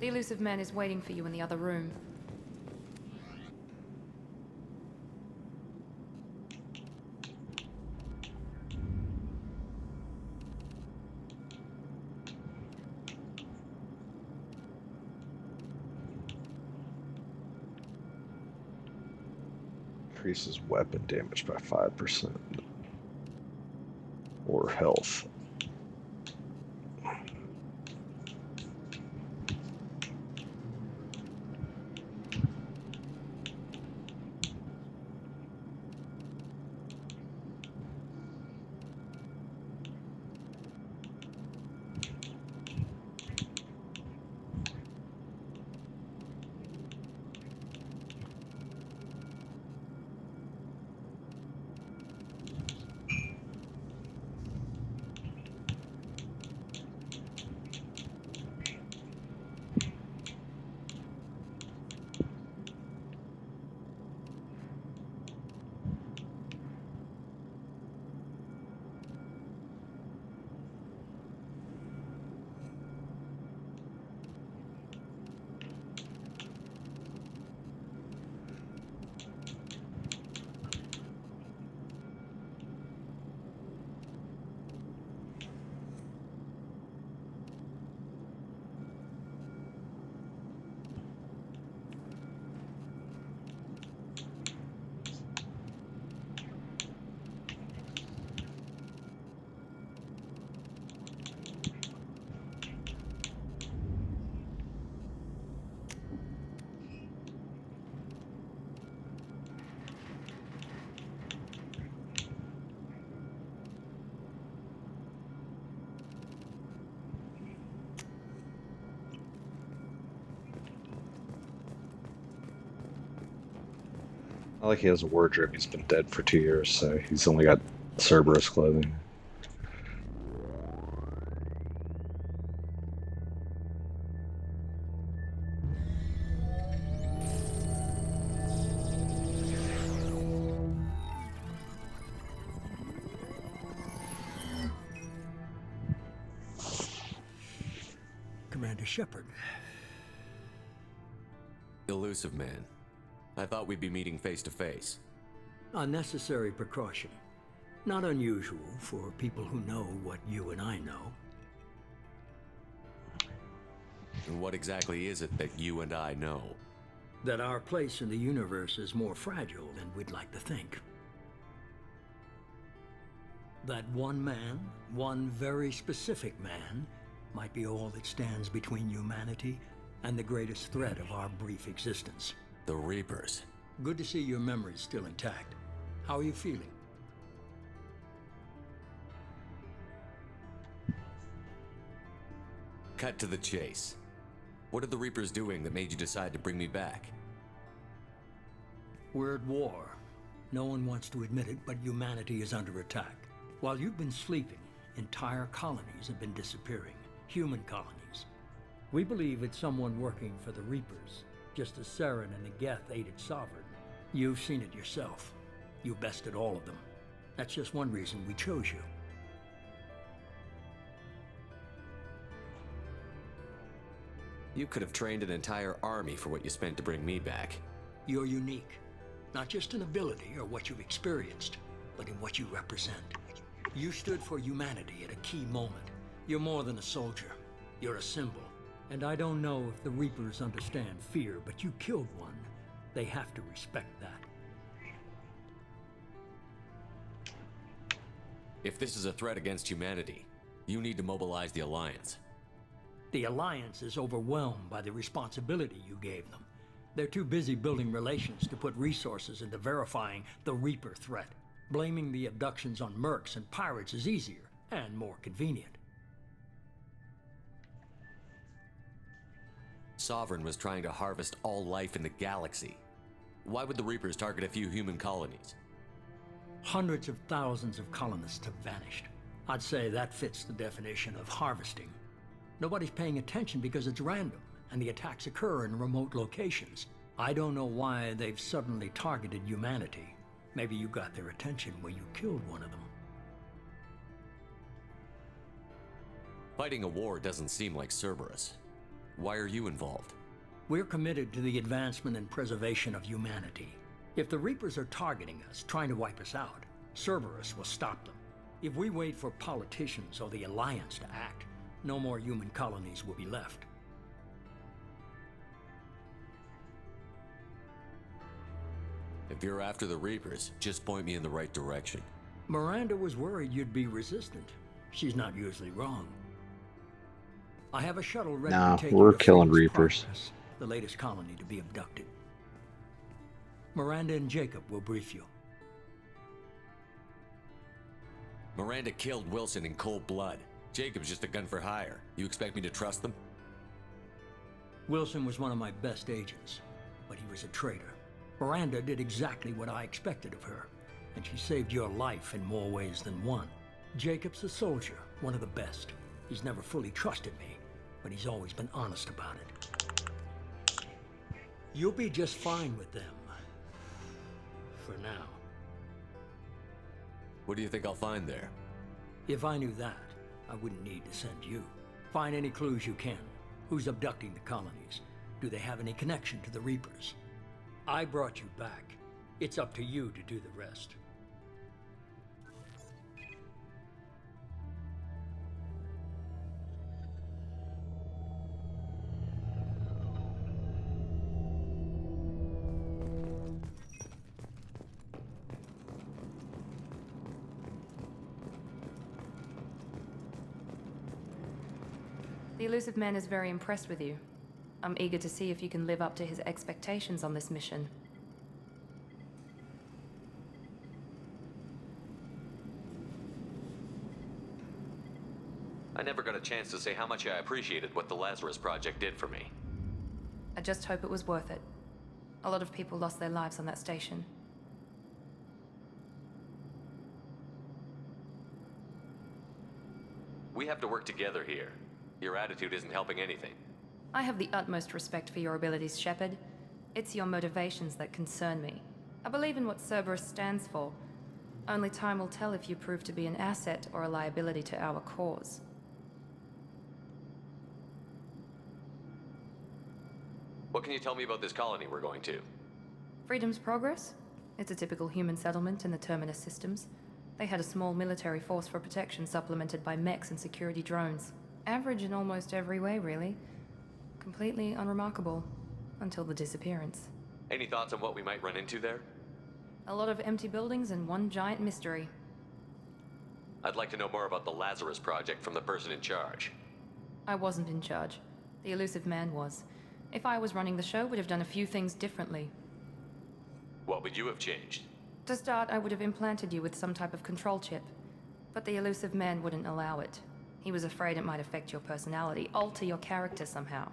The elusive man is waiting for you in the other room. Increases weapon damage by 5%. Or health. I like he has a wardrobe. He's been dead for 2 years, so he's only got Cerberus clothing. Commander Shepard. Elusive man. I thought we'd be meeting face to face. A necessary precaution. Not unusual for people who know what you and I know. And what exactly is it that you and I know? That our place in the universe is more fragile than we'd like to think. That one man, one very specific man, might be all that stands between humanity and the greatest threat of our brief existence. The Reapers. Good to see your memory's still intact. How are you feeling? Cut to the chase. What are the Reapers doing that made you decide to bring me back? We're at war. No one wants to admit it, but humanity is under attack. While you've been sleeping, entire colonies have been disappearing. Human colonies. We believe it's someone working for the Reapers, just as Saren and the Geth aided Sovereign. You've seen it yourself. You bested all of them. That's just one reason we chose you. You could have trained an entire army for what you spent to bring me back. You're unique. Not just in ability or what you've experienced, but in what you represent. You stood for humanity at a key moment. You're more than a soldier. You're a symbol. And I don't know if the Reapers understand fear, but you killed one. They have to respect that. If this is a threat against humanity, you need to mobilize the Alliance. The Alliance is overwhelmed by the responsibility you gave them. They're too busy building relations to put resources into verifying the Reaper threat. Blaming the abductions on mercs and pirates is easier and more convenient. Sovereign was trying to harvest all life in the galaxy. Why would the Reapers target a few human colonies? Hundreds of thousands of colonists have vanished. I'd say that fits the definition of harvesting. Nobody's paying attention because it's random, and the attacks occur in remote locations. I don't know why they've suddenly targeted humanity. Maybe you got their attention where you killed one of them. Fighting a war doesn't seem like Cerberus. Why are you involved? We're committed to the advancement and preservation of humanity. If the Reapers are targeting us, trying to wipe us out, Cerberus will stop them. If we wait for politicians or the Alliance to act, no more human colonies will be left. If you're after the Reapers, just point me in the right direction. Miranda was worried you'd be resistant. She's not usually wrong. I have a shuttle ready to take we're you to killing Phoenix Reapers. Progress, the latest colony to be abducted. Miranda and Jacob will brief you. Miranda killed Wilson in cold blood. Jacob's just a gun for hire. You expect me to trust them? Wilson was one of my best agents, but he was a traitor. Miranda did exactly what I expected of her, and she saved your life in more ways than one. Jacob's a soldier, one of the best. He's never fully trusted me, but he's always been honest about it. You'll be just fine with them. For now. What do you think I'll find there? If I knew that, I wouldn't need to send you. Find any clues you can. Who's abducting the colonies? Do they have any connection to the Reapers? I brought you back. It's up to you to do the rest. The Elusive Man is very impressed with you. I'm eager to see if you can live up to his expectations on this mission. I never got a chance to say how much I appreciated what the Lazarus Project did for me. I just hope it was worth it. A lot of people lost their lives on that station. We have to work together here. Your attitude isn't helping anything. I have the utmost respect for your abilities, Shepard. It's your motivations that concern me. I believe in what Cerberus stands for. Only time will tell if you prove to be an asset or a liability to our cause. What can you tell me about this colony we're going to? Freedom's Progress? It's a typical human settlement in the Terminus systems. They had a small military force for protection supplemented by mechs and security drones. Average in almost every way, really. Completely unremarkable. Until the disappearance. Any thoughts on what we might run into there? A lot of empty buildings and one giant mystery. I'd like to know more about the Lazarus Project from the person in charge. I wasn't in charge. The Elusive Man was. If I was running the show, would have done a few things differently. What would you have changed? To start, I would have implanted you with some type of control chip. But the Elusive Man wouldn't allow it. He was afraid it might affect your personality, alter your character somehow.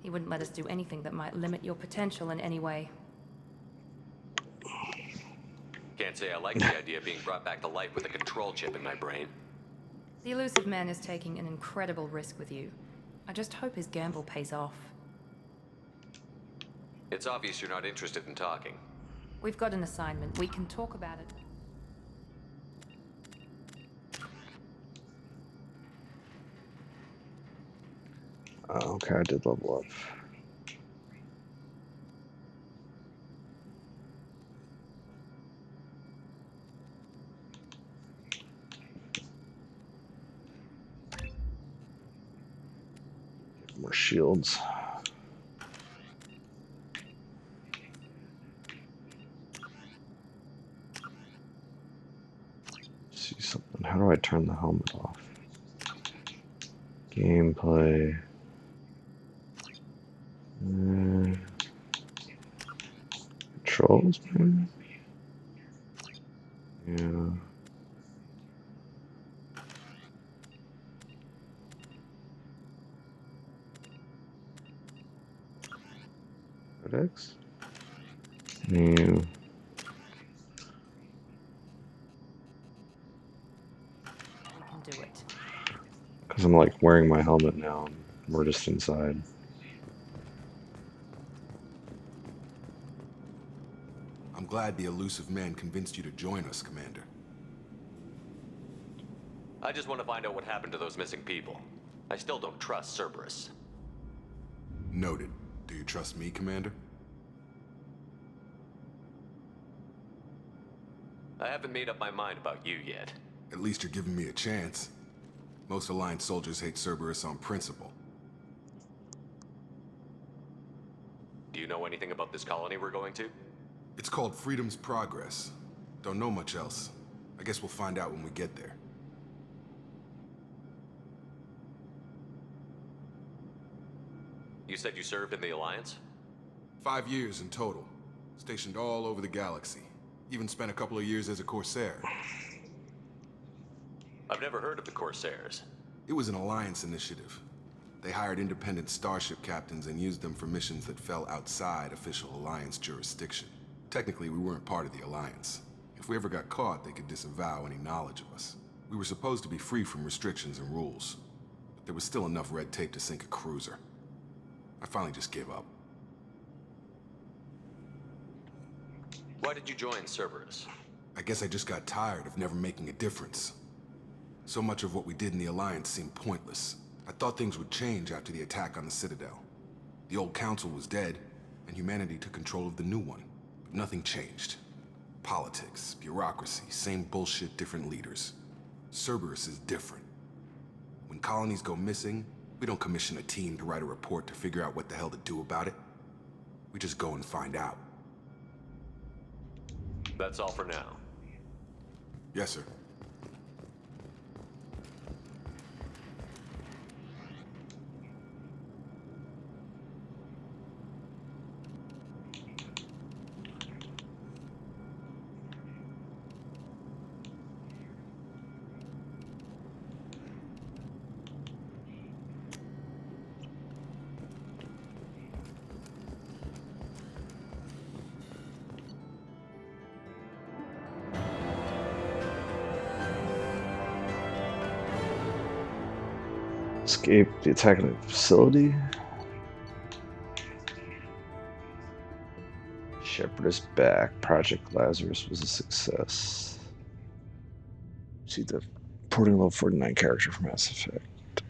He wouldn't let us do anything that might limit your potential in any way. Can't say I like the idea of being brought back to life with a control chip in my brain. The Elusive Man is taking an incredible risk with you. I just hope his gamble pays off. It's obvious you're not interested in talking. We've got an assignment. We can talk about it. Okay, I did level up. Get more shields. See something. How do I turn the helmet off? Gameplay. Controls, man. Yeah. Codex. New. Do it. Because I'm like wearing my helmet now. And we're just inside. I'm glad the Elusive Man convinced you to join us, Commander. I just want to find out what happened to those missing people. I still don't trust Cerberus. Noted. Do you trust me, Commander? I haven't made up my mind about you yet. At least you're giving me a chance. Most Alliance soldiers hate Cerberus on principle. Do you know anything about this colony we're going to? It's called Freedom's Progress. Don't know much else. I guess we'll find out when we get there. You said you served in the Alliance? 5 years in total. Stationed all over the galaxy. Even spent a couple of years as a Corsair. I've never heard of the Corsairs. It was an Alliance initiative. They hired independent starship captains and used them for missions that fell outside official Alliance jurisdiction. Technically, we weren't part of the Alliance. If we ever got caught, they could disavow any knowledge of us. We were supposed to be free from restrictions and rules. But there was still enough red tape to sink a cruiser. I finally just gave up. Why did you join Cerberus? I guess I just got tired of never making a difference. So much of what we did in the Alliance seemed pointless. I thought things would change after the attack on the Citadel. The old council was dead, and humanity took control of the new one. But nothing changed. Politics, bureaucracy, same bullshit, different leaders. Cerberus is different. When colonies go missing, we don't commission a team to write a report to figure out what the hell to do about it. We just go and find out. That's all for now. Yes, sir. Escape the attack on the facility. Shepard is back. Project Lazarus was a success. See the porting level 49 character from Mass Effect.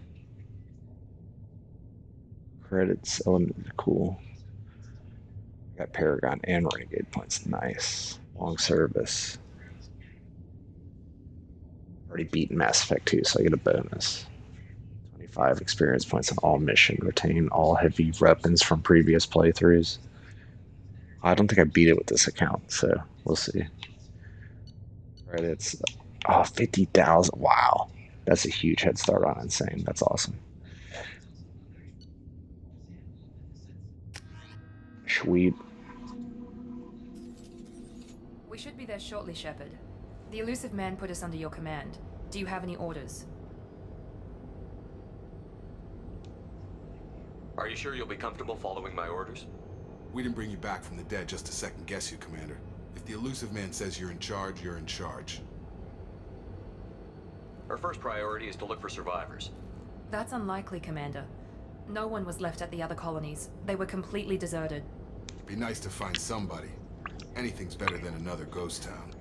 Credits, element, cool. Got Paragon and Renegade points. Nice. Long service. Already beaten Mass Effect 2, so I get a bonus. 25 experience points on all mission. Retain all heavy weapons from previous playthroughs. I don't think I beat it with this account, so we'll see. Credits. Oh, 50,000. Wow. That's a huge head start on Insane. That's awesome. Sweet. We should be there shortly, Shepard. The Elusive Man put us under your command. Do you have any orders? Are you sure you'll be comfortable following my orders? We didn't bring you back from the dead just to second guess you, Commander. If the Elusive Man says you're in charge, you're in charge. Our first priority is to look for survivors. That's unlikely, Commander. No one was left at the other colonies. They were completely deserted. Be nice to find somebody. Anything's better than another ghost town.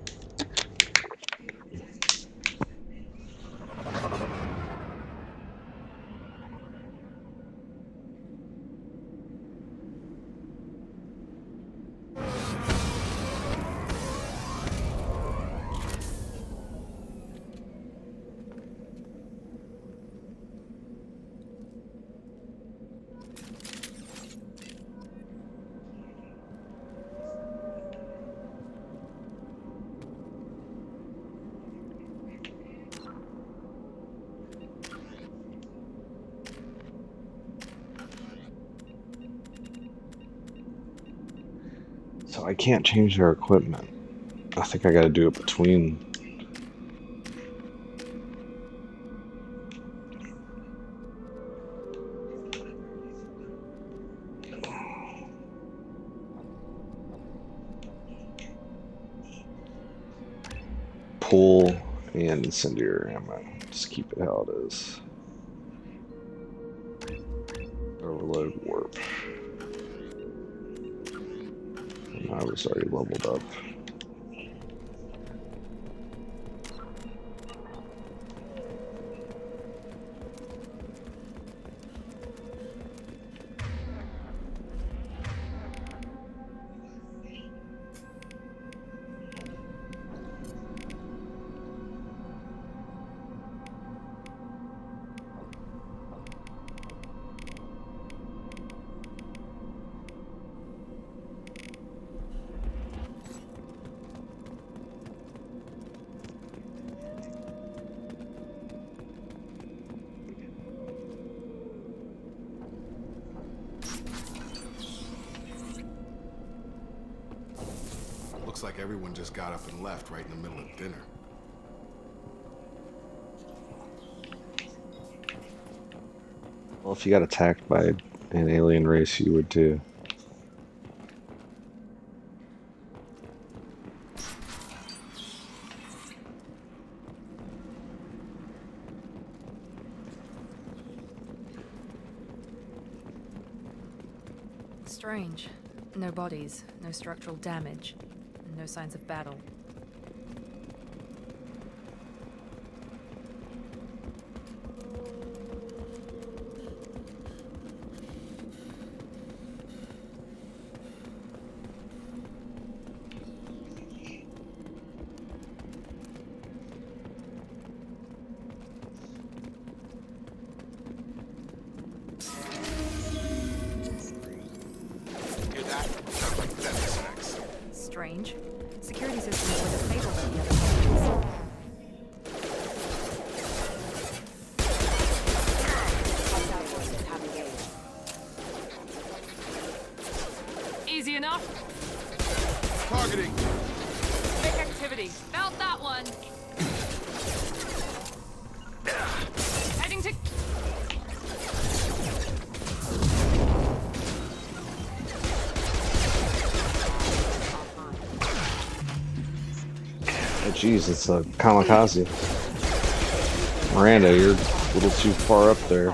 So I can't change their equipment. I think I gotta do it between. Pull and incendiary ammo. Just keep it how it is. Overload warp. I was already leveled up. Looks like everyone just got up and left right in the middle of dinner. Well, if you got attacked by an alien race, you would too. Strange. No bodies, no structural damage, and no signs of battle. Strange. Security systems were disabled at the other colonies. Easy enough. Targeting. Big activity. Felt that one. Heading to... Jeez, it's a kamikaze. Miranda, you're a little too far up there.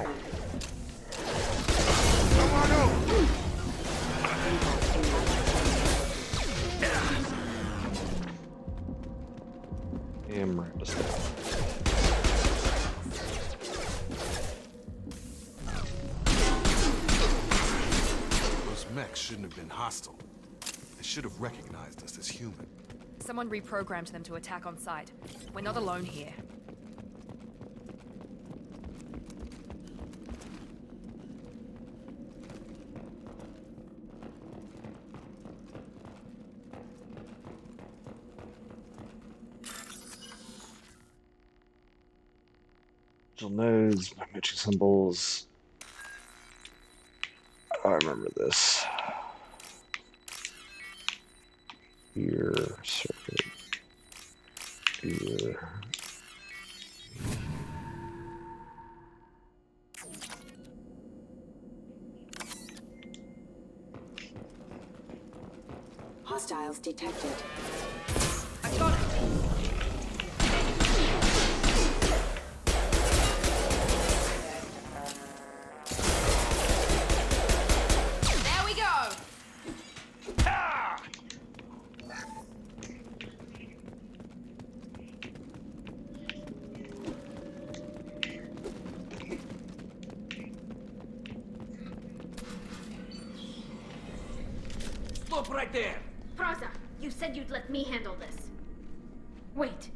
shouldn't have been hostile. They should have recognized us as human. Someone reprogrammed them to attack on sight. We're not alone here. Nodes, matrix symbols. I remember this. Here, circuit. Here. Hostiles detected. I got it. Stop right there! Praza, you said you'd let me handle this. Wait,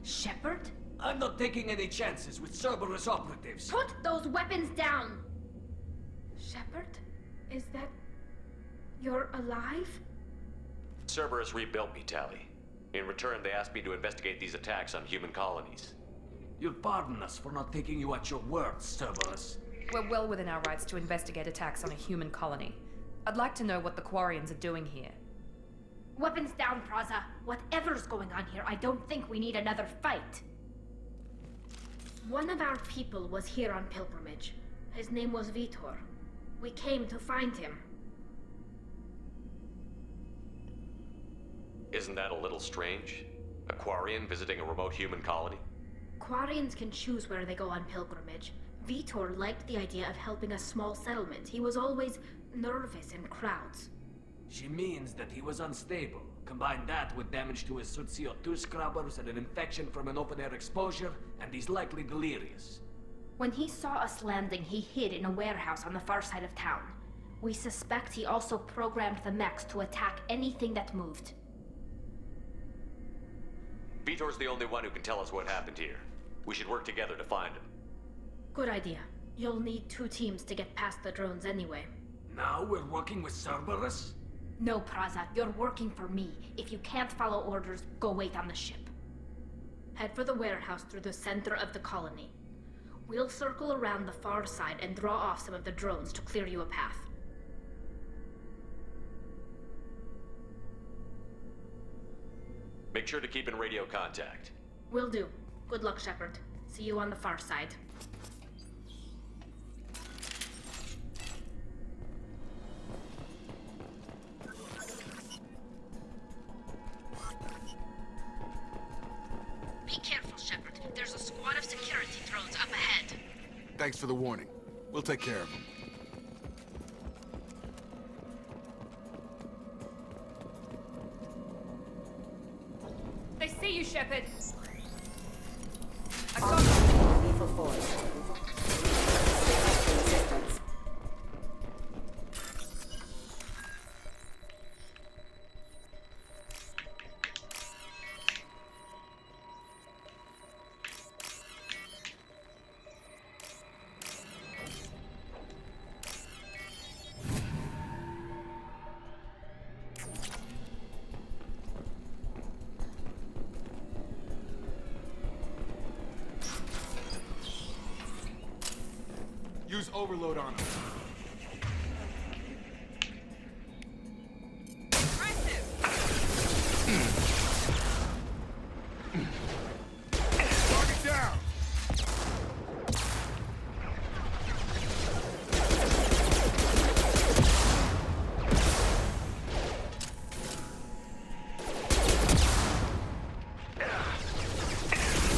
Shepard? I'm not taking any chances with Cerberus operatives. Put those weapons down! Shepard? Is that... you're alive? Cerberus rebuilt me, Tali. In return, they asked me to investigate these attacks on human colonies. You'll pardon us for not taking you at your word, Cerberus. We're well within our rights to investigate attacks on a human colony. I'd like to know what the Quarians are doing here. Weapons down, Praza. Whatever's going on here, I don't think we need another fight. One of our people was here on pilgrimage. His name was Vitor. We came to find him. Isn't that a little strange? A Quarian visiting a remote human colony? Quarians can choose where they go on pilgrimage. Vitor liked the idea of helping a small settlement. He was always nervous in crowds. She means that he was unstable. Combine that with damage to his suit CO2 scrubbers and an infection from an open-air exposure, and he's likely delirious. When he saw us landing, he hid in a warehouse on the far side of town. We suspect he also programmed the mechs to attack anything that moved. Vitor's the only one who can tell us what happened here. We should work together to find him. Good idea. You'll need 2 teams to get past the drones anyway. Now we're working with Cerberus? No, Praza, you're working for me. If you can't follow orders, go wait on the ship. Head for the warehouse through the center of the colony. We'll circle around the far side and draw off some of the drones to clear you a path. Make sure to keep in radio contact. Will do. Good luck, Shepard. See you on the far side. Be careful, Shepard. There's a squad of security drones up ahead. Thanks for the warning. We'll take care of them. They see you, Shepard. Lethal force. Resistance. Use overload on them. Target down!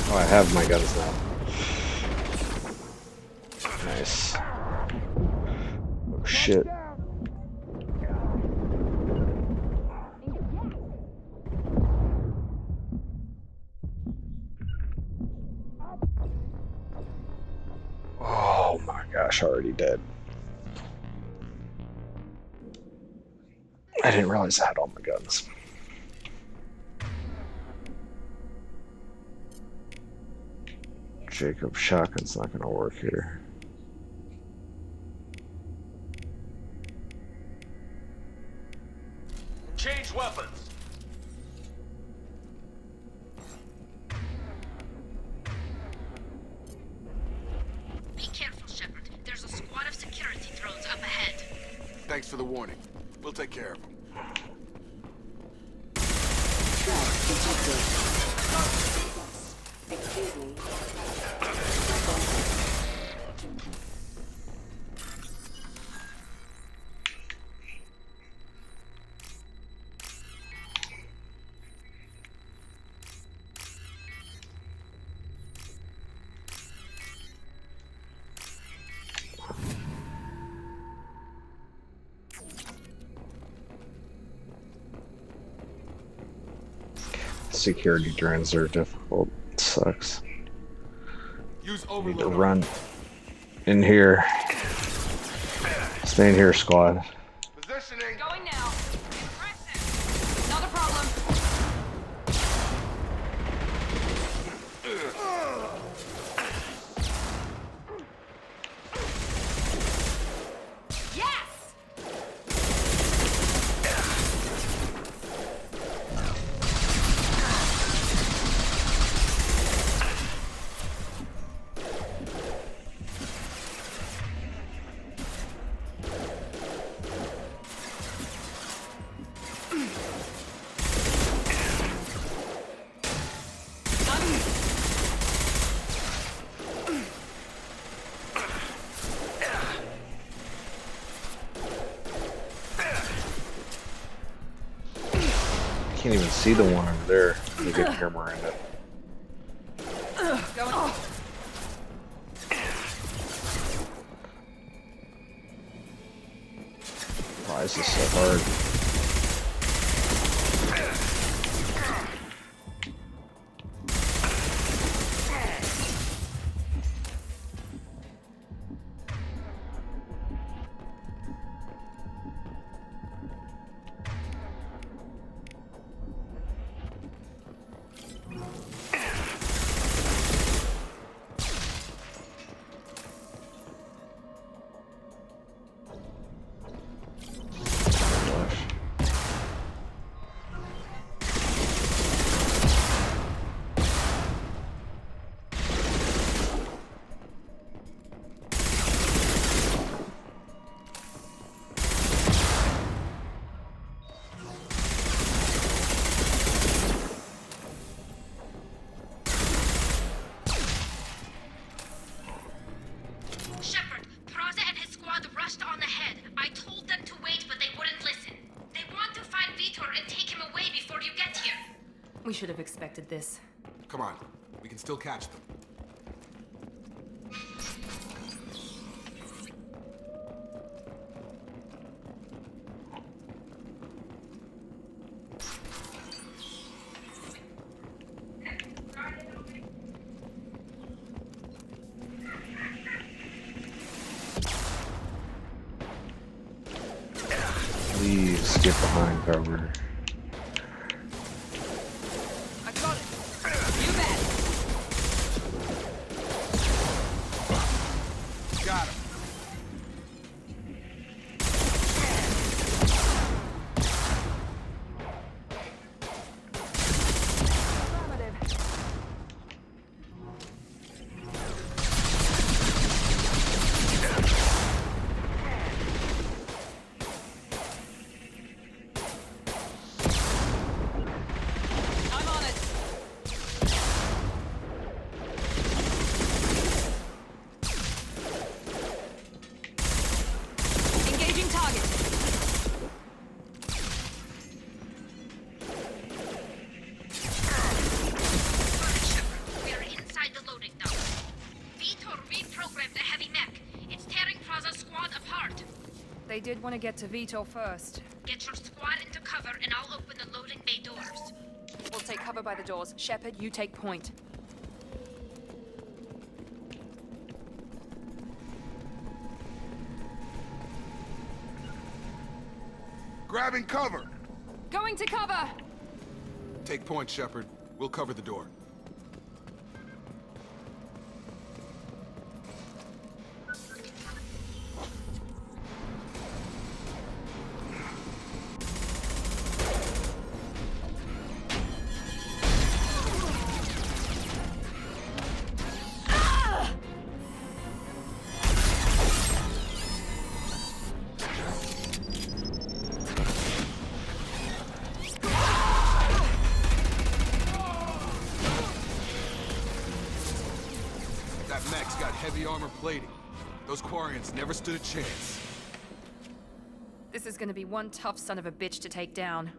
Oh, I have my guns now. Nice. Oh shit. Oh my gosh, already dead. I didn't realize I had all my guns. Jacob, shotgun's not gonna work here. Change weapons. Be careful, Shepard. There's a squad of security drones up ahead. Thanks for the warning. We'll take care of them. Excuse me. Security drones are difficult. It sucks. Use Need to run in here. Stay in here, squad. Positioning. Going now. Impressive. Not a problem. Yes! Can't even see the one over there. You get here, Miranda. Going. Why is this so hard? Shepard, Praza and his squad rushed on ahead. I told them to wait, but they wouldn't listen. They want to find Vitor and take him away before you get here. We should have expected this. Come on. We can still catch them. Please get behind cover. I got it. You bet. Got him. I'm on it. Engaging target. We are inside the loading dock. Vitor reprogrammed the heavy mech. It's tearing Praza's squad apart. They did want to get to Vitor first. Get your squad into cover and I'll open the loading bay doors. We'll take cover by the doors. Shepard, you take point. Grabbing cover! Going to cover! Take point, Shepard. We'll cover the door. Heavy armor plating. Those Quarians never stood a chance. This is gonna be one tough son of a bitch to take down.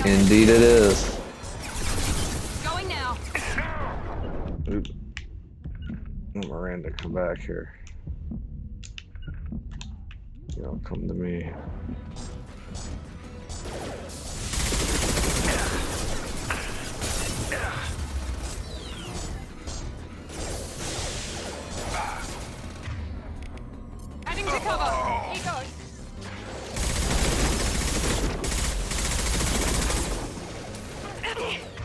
Indeed it is. Going now. Oop. Miranda, come back here. You don't come to me. To cover. He goes.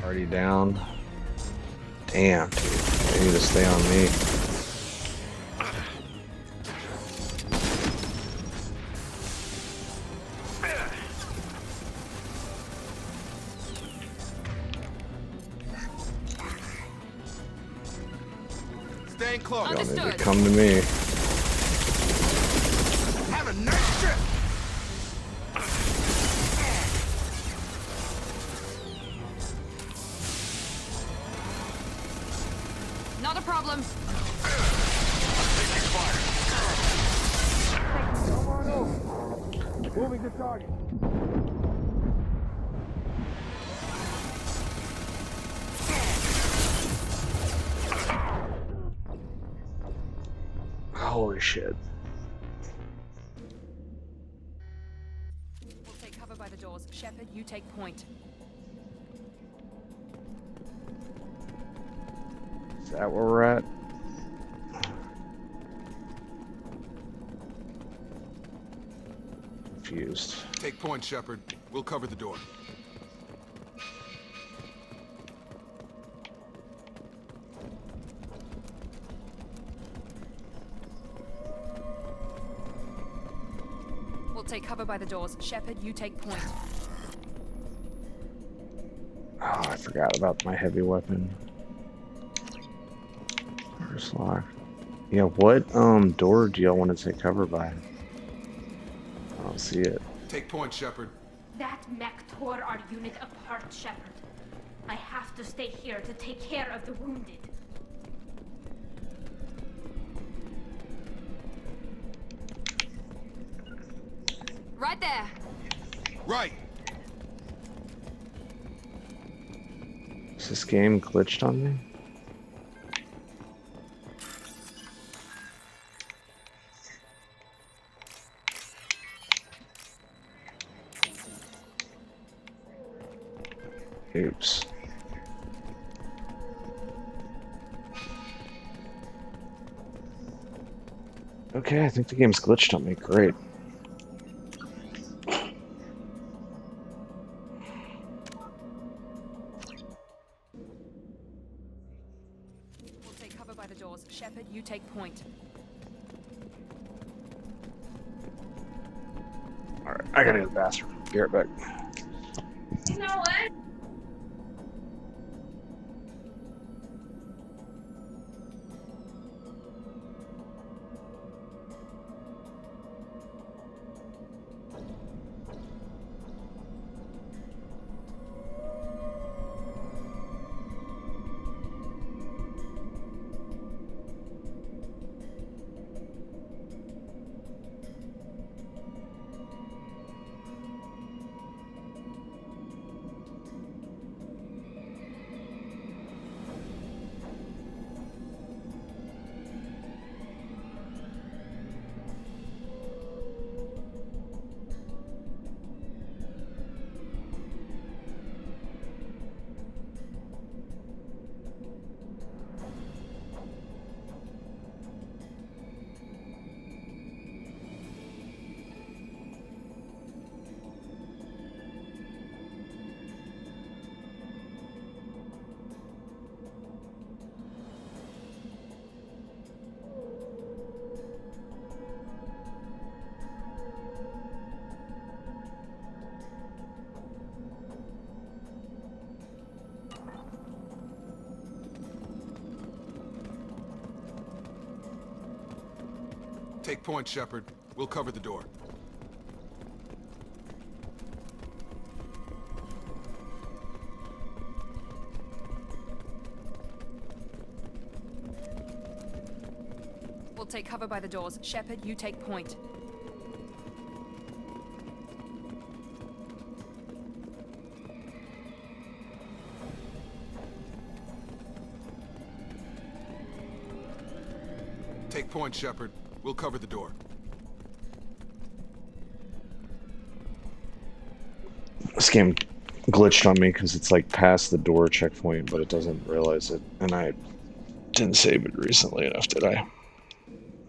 Already down. Damn, dude. They need to stay on me. Staying close. Y'all need to come to me. Have a nice trip. Not a problem. Moving to target. Holy shit. We'll take cover by the doors. Shepard, you take point. Is that where we're at? Confused. Take point, Shepard. We'll cover the door. We'll take cover by the doors. Shepard, you take point. Oh, I forgot about my heavy weapon. First lock. Yeah, what door do y'all want to take cover by? I don't see it. Take point, Shepard. That mech tore our unit apart, Shepard. I have to stay here to take care of the wounded. Right there. Right. Is this game glitched on me? Oops. Okay, I think the game's glitched on me. Great. We'll take cover by the doors. Shepard, you take point. Alright, I gotta go to the bathroom. Be right back. You know what? Take point, Shepard. We'll cover the door. We'll take cover by the doors. Shepard, you take point. Take point, Shepard. We'll cover the door. This game glitched on me because it's like past the door checkpoint, but it doesn't realize it. And I didn't save it recently enough, did I?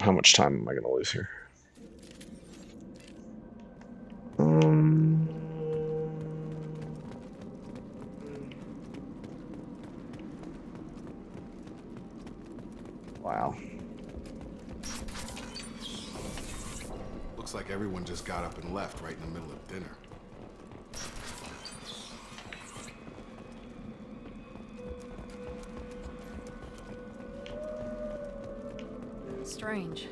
How much time am I going to lose here? Wow. Looks like everyone just got up and left right in the middle of dinner. Strange.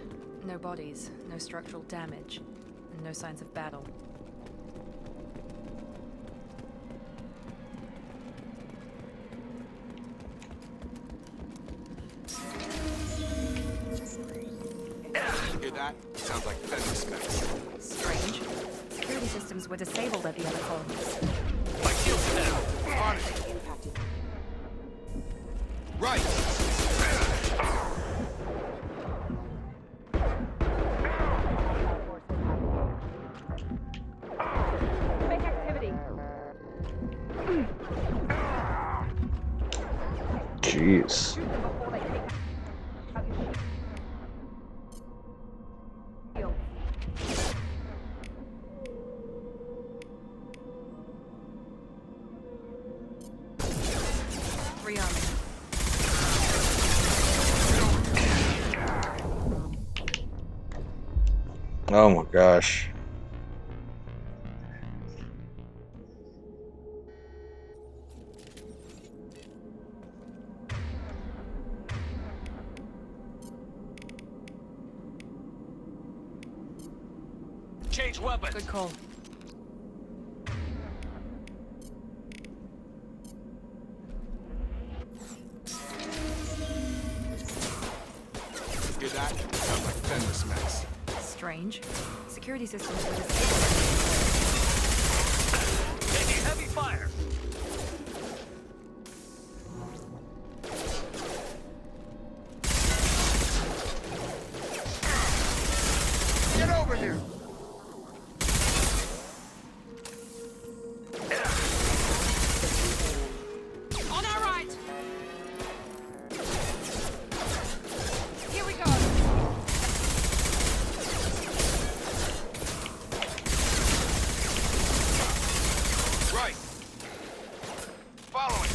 No bodies, no structural damage, and no signs of battle. Hear that? Sounds like fender specs. Strange. Security systems were disabled at the other colonies. My shield's down. On it. Right. Jeez. Oh my gosh. Change weapons. Good call. Hear that? Sounds like fender specs. Strange. Security systems were disabled. Taking heavy fire. Get over here! On our right! Here we go! Right. Following.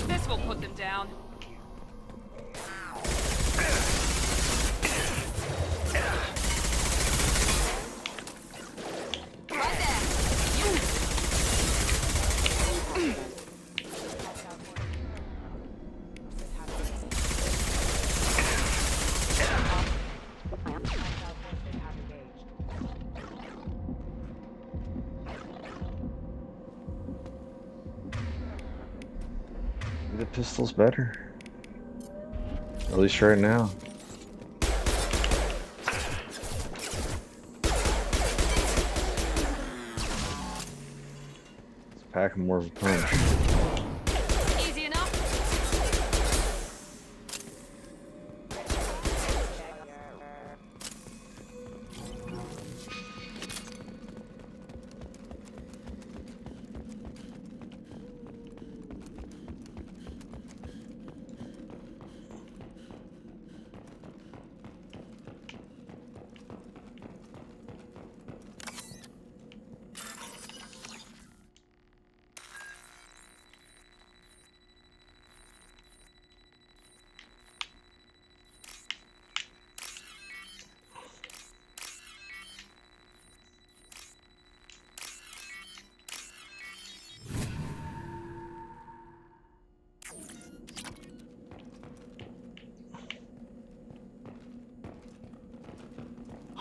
This will put them down. Right there! The pistol's better. At least right now. It's packing more of a punch. Easy enough?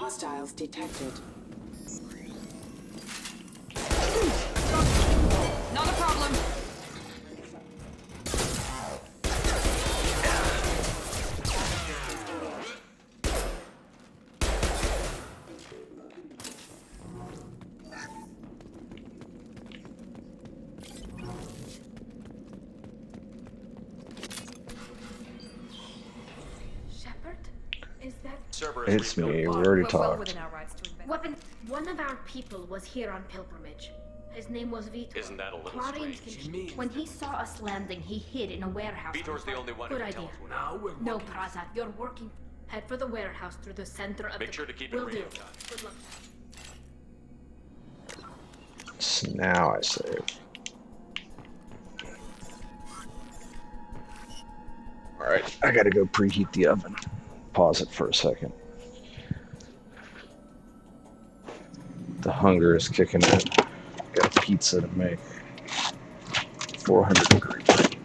Hostiles detected. Not a problem. Shepard? Is that... It's me. We already We're well talked. within our rights to invest. Weapon. One of our people was here on pilgrimage. His name was Vitor. Isn't that a little Clarion strange? When he saw us landing, he hid in a warehouse. Vitor's the only one who Good can tell idea. us where. Now we're No, Praza, you're working. Head for the warehouse through the center of Make the... sure to keep it Will do. radio time. Good luck. So now I save. Alright, I gotta go preheat the oven. Pause it for a second. The hunger is kicking in. Got a pizza to make. 400 degree preheat.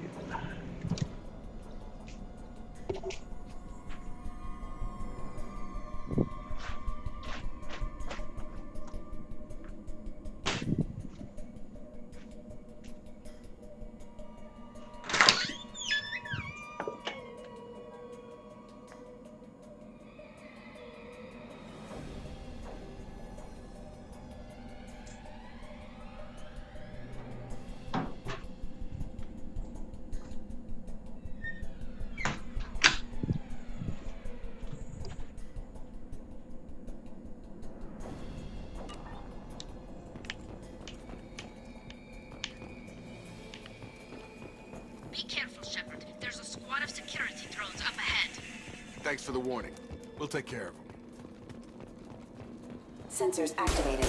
Be careful, Shepard. There's a squad of security drones up ahead. Thanks for the warning. We'll take care of them. Sensors activated.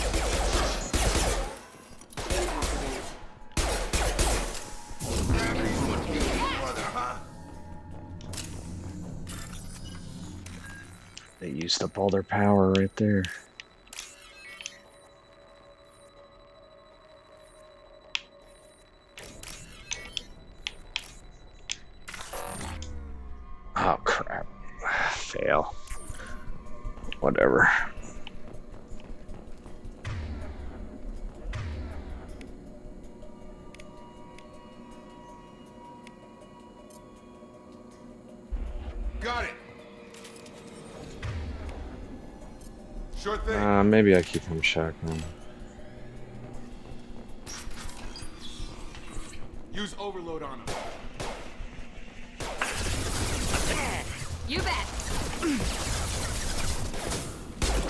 Impact event. They used up all their power right there. Oh crap. Fail. Whatever. Got it. Sure thing. Maybe I keep him shotgun. Use overload on him. You bet.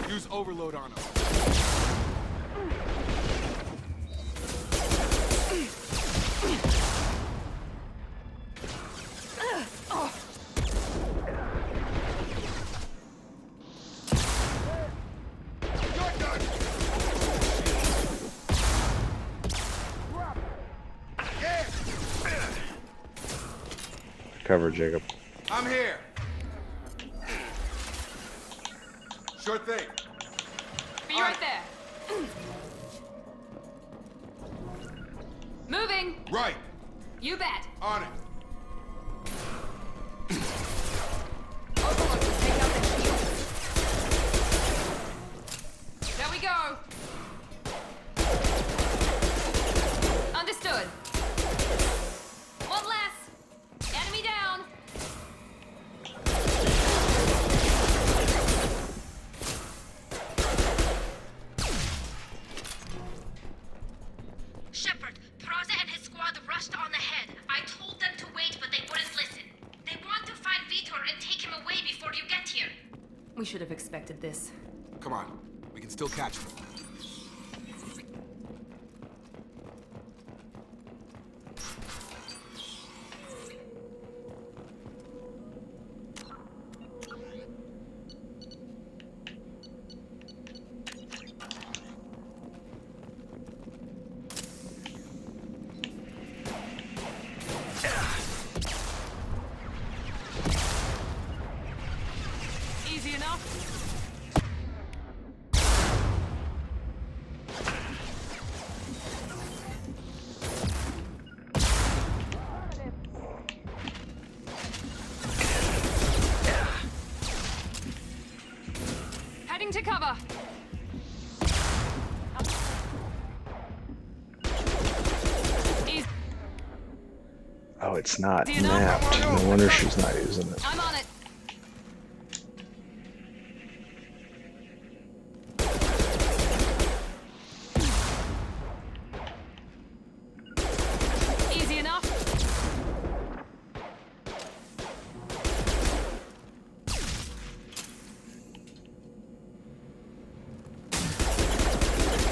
Use overload on him. Cover, Jacob. I'm here. Sure thing. Be right there. Moving. Right. You bet. On it. Overlook will take out the shield. There we go. Understood. One less. Enemy down. Shepard, Praza and his squad rushed on ahead. I told them to wait, but they wouldn't listen. They want to find Vitor and take him away before you get here. We should have expected this. Come on. We can still catch them. Easy enough. Taking to cover. Oh, it's not mapped. No wonder she's not using it. I'm on it. Easy enough.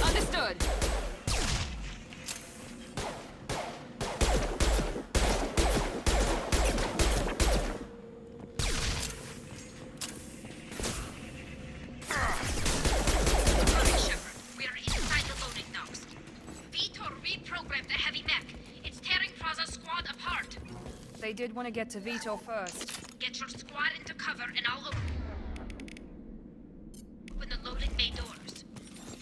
Understood. They did want to get to Vitor first. Get your squad into cover and I'll open the loading bay doors.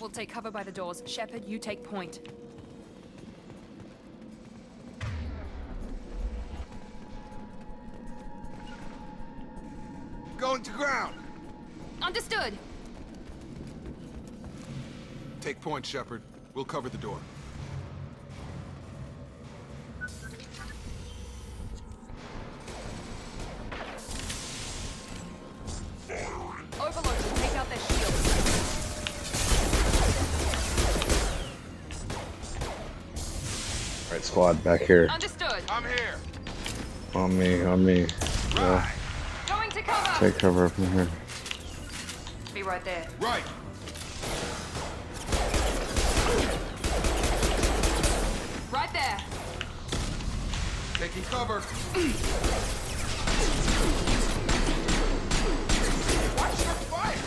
We'll take cover by the doors. Shepard, you take point. Going to ground. Understood. Take point, Shepard. We'll cover the door. Overload will take out their shields. Alright, squad, back here. Understood. I'm here. On me. Right. Going to cover. Take cover from here. Be right there. Right. Right there. Taking cover. Watch your fire.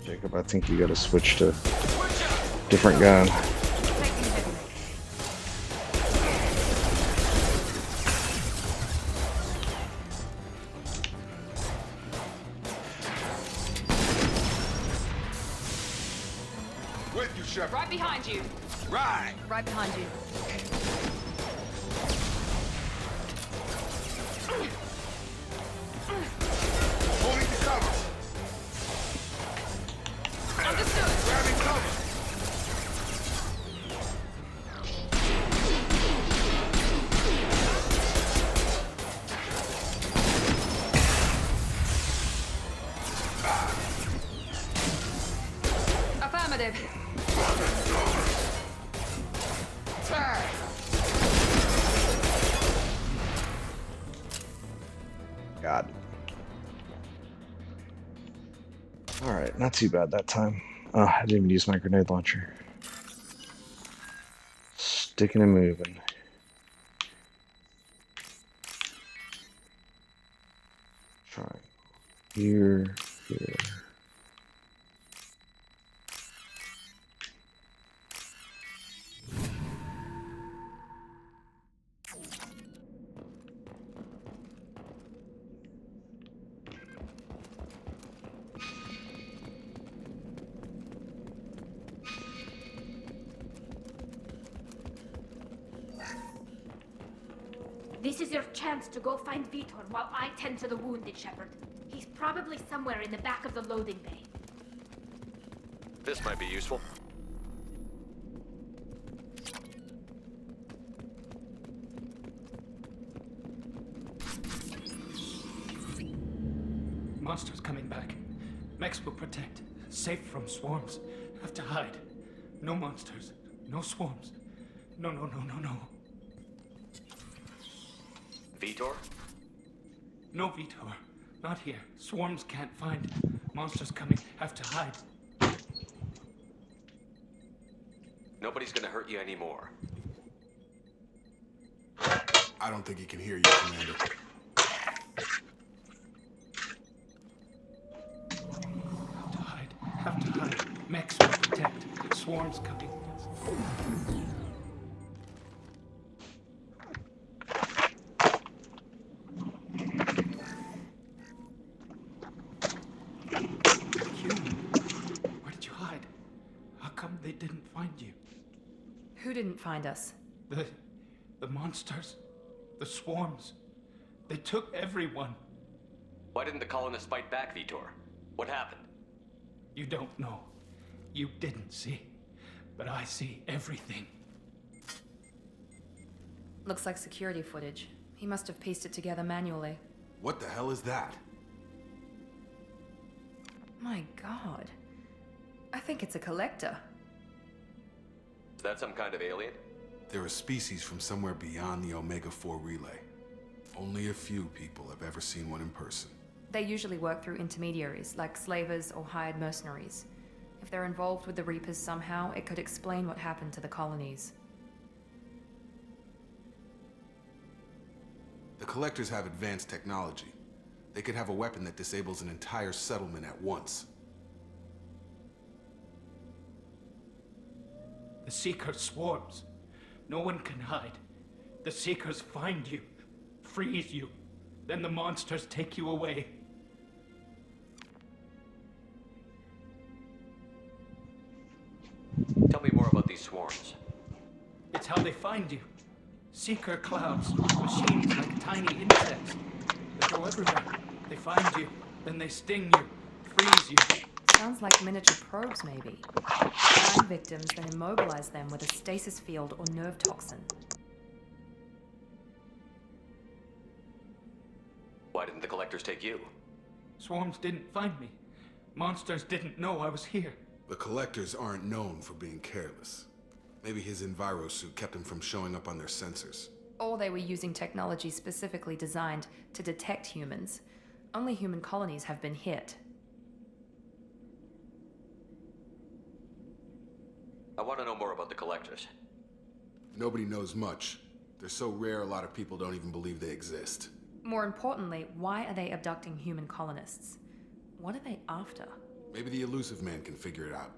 Jacob, I think you gotta switch to different gun. With you, Shepard. Right behind you. Right. Right behind you. Holding the cover. Understood. Grabbing cover. Affirmative. Tag. God. Alright, not too bad that time. Oh, I didn't even use my grenade launcher. Sticking and moving. Try here. This is your chance to go find Vitor while I tend to the wounded, Shepard. He's probably somewhere in the back of the loading bay. This might be useful. Monsters coming back. Mechs will protect. Safe from swarms. Have to hide. No monsters. No swarms. No. Vitor? No Vitor. Not here. Swarms can't find. Monsters coming. Have to hide. Nobody's gonna hurt you anymore. I don't think he can hear you, Commander. Have to hide. Mechs will protect. Swarms coming. Where did you hide? How come they didn't find you? Who didn't find us? The monsters. The swarms. They took everyone. Why didn't the colonists fight back, Vitor? What happened? You don't know. You didn't see. But I see everything. Looks like security footage. He must have pieced it together manually. What the hell is that? My god. I think it's a collector. Is that some kind of alien? They're a species from somewhere beyond the Omega-4 relay. Only a few people have ever seen one in person. They usually work through intermediaries, like slavers or hired mercenaries. If they're involved with the Reapers somehow, it could explain what happened to the colonies. The Collectors have advanced technology. They could have a weapon that disables an entire settlement at once. The Seeker swarms. No one can hide. The Seekers find you, freeze you, then the monsters take you away. Tell me more about these swarms. It's how they find you. Seeker clouds, machines like tiny insects. They go everywhere. They find you, then they sting you, freeze you. Sounds like miniature probes, maybe. Find victims, then immobilize them with a stasis field or nerve toxin. Why didn't the Collectors take you? Swarms didn't find me. Monsters didn't know I was here. The Collectors aren't known for being careless. Maybe his envirosuit kept him from showing up on their sensors. Or they were using technology specifically designed to detect humans. Only human colonies have been hit. I want to know more about the Collectors. Nobody knows much. They're so rare a lot of people don't even believe they exist. More importantly, why are they abducting human colonists? What are they after? Maybe the Elusive Man can figure it out.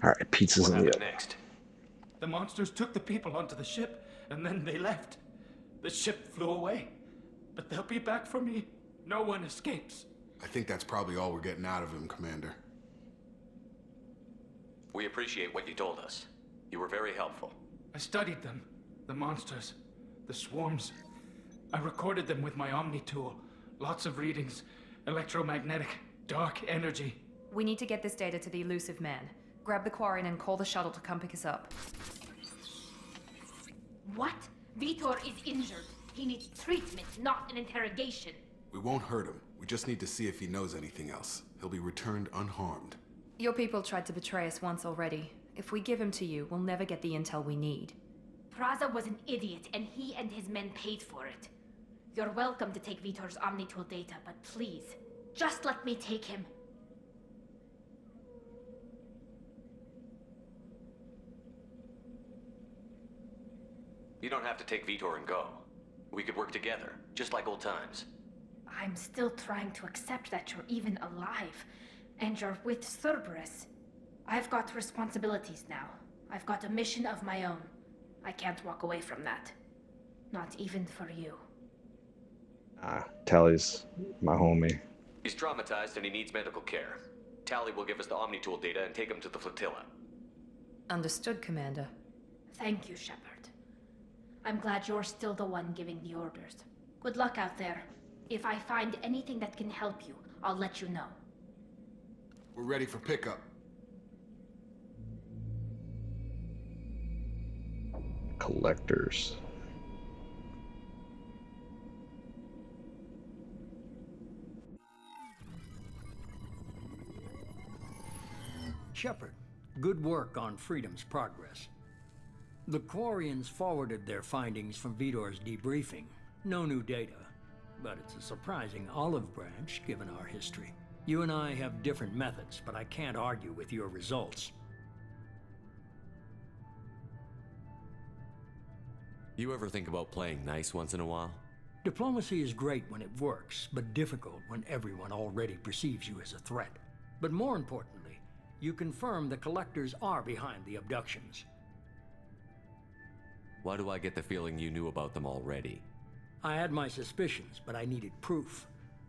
All right, pizza's in the oven. Next. The monsters took the people onto the ship, and then they left. The ship flew away. But they'll be back for me. No one escapes. I think that's probably all we're getting out of him, Commander. We appreciate what you told us. You were very helpful. I studied them. The monsters. The swarms. I recorded them with my Omni tool. Lots of readings. Electromagnetic. Dark energy. We need to get this data to the Elusive Man. Grab the Quarian and call the shuttle to come pick us up. What? Vitor is injured. He needs treatment, not an interrogation. We won't hurt him. We just need to see if he knows anything else. He'll be returned unharmed. Your people tried to betray us once already. If we give him to you, we'll never get the intel we need. Praza was an idiot, and he and his men paid for it. You're welcome to take Vitor's Omnitool data, but please, just let me take him. You don't have to take Vitor and go. We could work together, just like old times. I'm still trying to accept that you're even alive, and you're with Cerberus. I've got responsibilities now. I've got a mission of my own. I can't walk away from that. Not even for you. Tally's my homie. He's traumatized and he needs medical care. Tally will give us the Omnitool data and take him to the flotilla. Understood, Commander. Thank you, Shepard. I'm glad you're still the one giving the orders. Good luck out there. If I find anything that can help you, I'll let you know. We're ready for pickup. Collectors. Shepard, good work on Freedom's progress. The Quarians forwarded their findings from Vitor's debriefing. No new data, but it's a surprising olive branch given our history. You and I have different methods, but I can't argue with your results. You ever think about playing nice once in a while? Diplomacy is great when it works, but difficult when everyone already perceives you as a threat. But more importantly, you confirm the Collectors are behind the abductions. Why do I get the feeling you knew about them already? I had my suspicions, but I needed proof.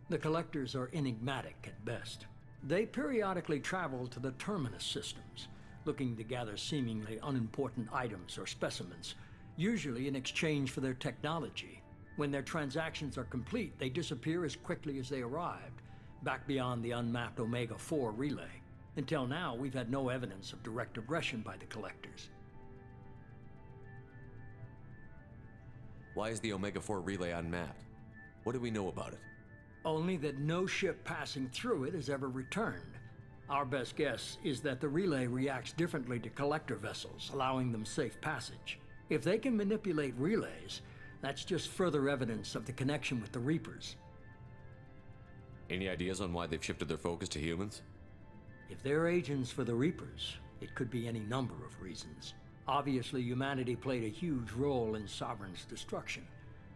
The Collectors are enigmatic at best. They periodically travel to the Terminus systems, looking to gather seemingly unimportant items or specimens, usually in exchange for their technology. When their transactions are complete, they disappear as quickly as they arrived, back beyond the unmapped Omega-4 relay. Until now, we've had no evidence of direct aggression by the Collectors. Why is the Omega-4 relay unmapped? What do we know about it? Only that no ship passing through it has ever returned. Our best guess is that the relay reacts differently to Collector vessels, allowing them safe passage. If they can manipulate relays, that's just further evidence of the connection with the Reapers. Any ideas on why they've shifted their focus to humans? If they're agents for the Reapers, it could be any number of reasons. Obviously, humanity played a huge role in Sovereign's destruction.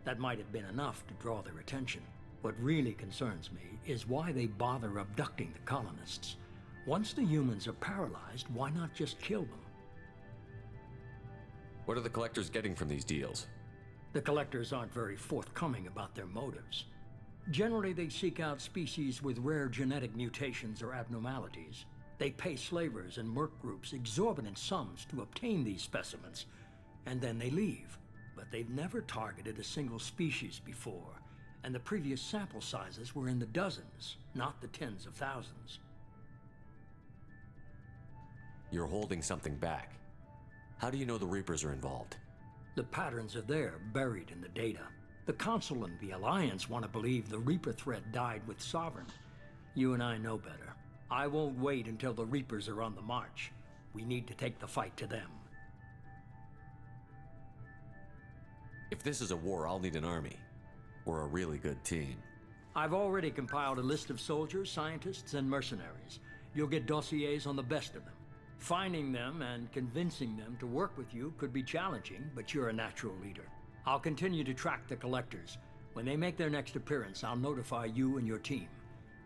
That might have been enough to draw their attention. What really concerns me is why they bother abducting the colonists. Once the humans are paralyzed, why not just kill them? What are the Collectors getting from these deals? The Collectors aren't very forthcoming about their motives. Generally, they seek out species with rare genetic mutations or abnormalities. They pay slavers and merc groups exorbitant sums to obtain these specimens, and then they leave. But they've never targeted a single species before, and the previous sample sizes were in the dozens, not the tens of thousands. You're holding something back. How do you know the Reapers are involved? The patterns are there, buried in the data. The Council and the Alliance want to believe the Reaper threat died with Sovereign. You and I know better. I won't wait until the Reapers are on the march. We need to take the fight to them. If this is a war, I'll need an army. Or a really good team. I've already compiled a list of soldiers, scientists, and mercenaries. You'll get dossiers on the best of them. Finding them and convincing them to work with you could be challenging, but you're a natural leader. I'll continue to track the Collectors. When they make their next appearance, I'll notify you and your team.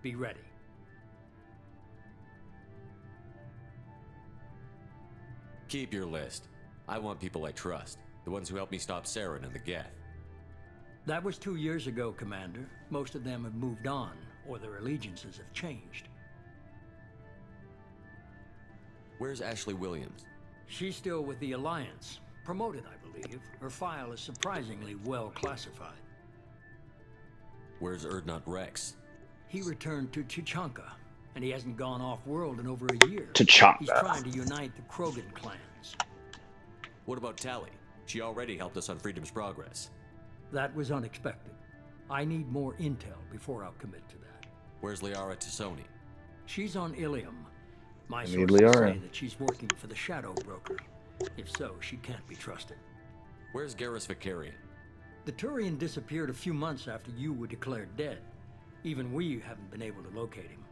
Be ready. Keep your list. I want people I trust. The ones who helped me stop Saren and the Geth. That was 2 years ago, Commander. Most of them have moved on, or their allegiances have changed. Where's Ashley Williams? She's still with the Alliance. Promoted, I believe. Her file is surprisingly well classified. Where's Urdnot Rex? He returned to Tuchanka, and he hasn't gone off-world in over a year. Tuchanka. He's trying to unite the Krogan clans. What about Tali? She already helped us on Freedom's Progress. That was unexpected. I need more intel before I'll commit to that. Where's Liara Tassoni? She's on Ilium. My need sources Liara. say that she's working for the Shadow Broker. If so, she can't be trusted. Where's Garrus Vicarian? The Turian disappeared a few months after you were declared dead. Even we haven't been able to locate him.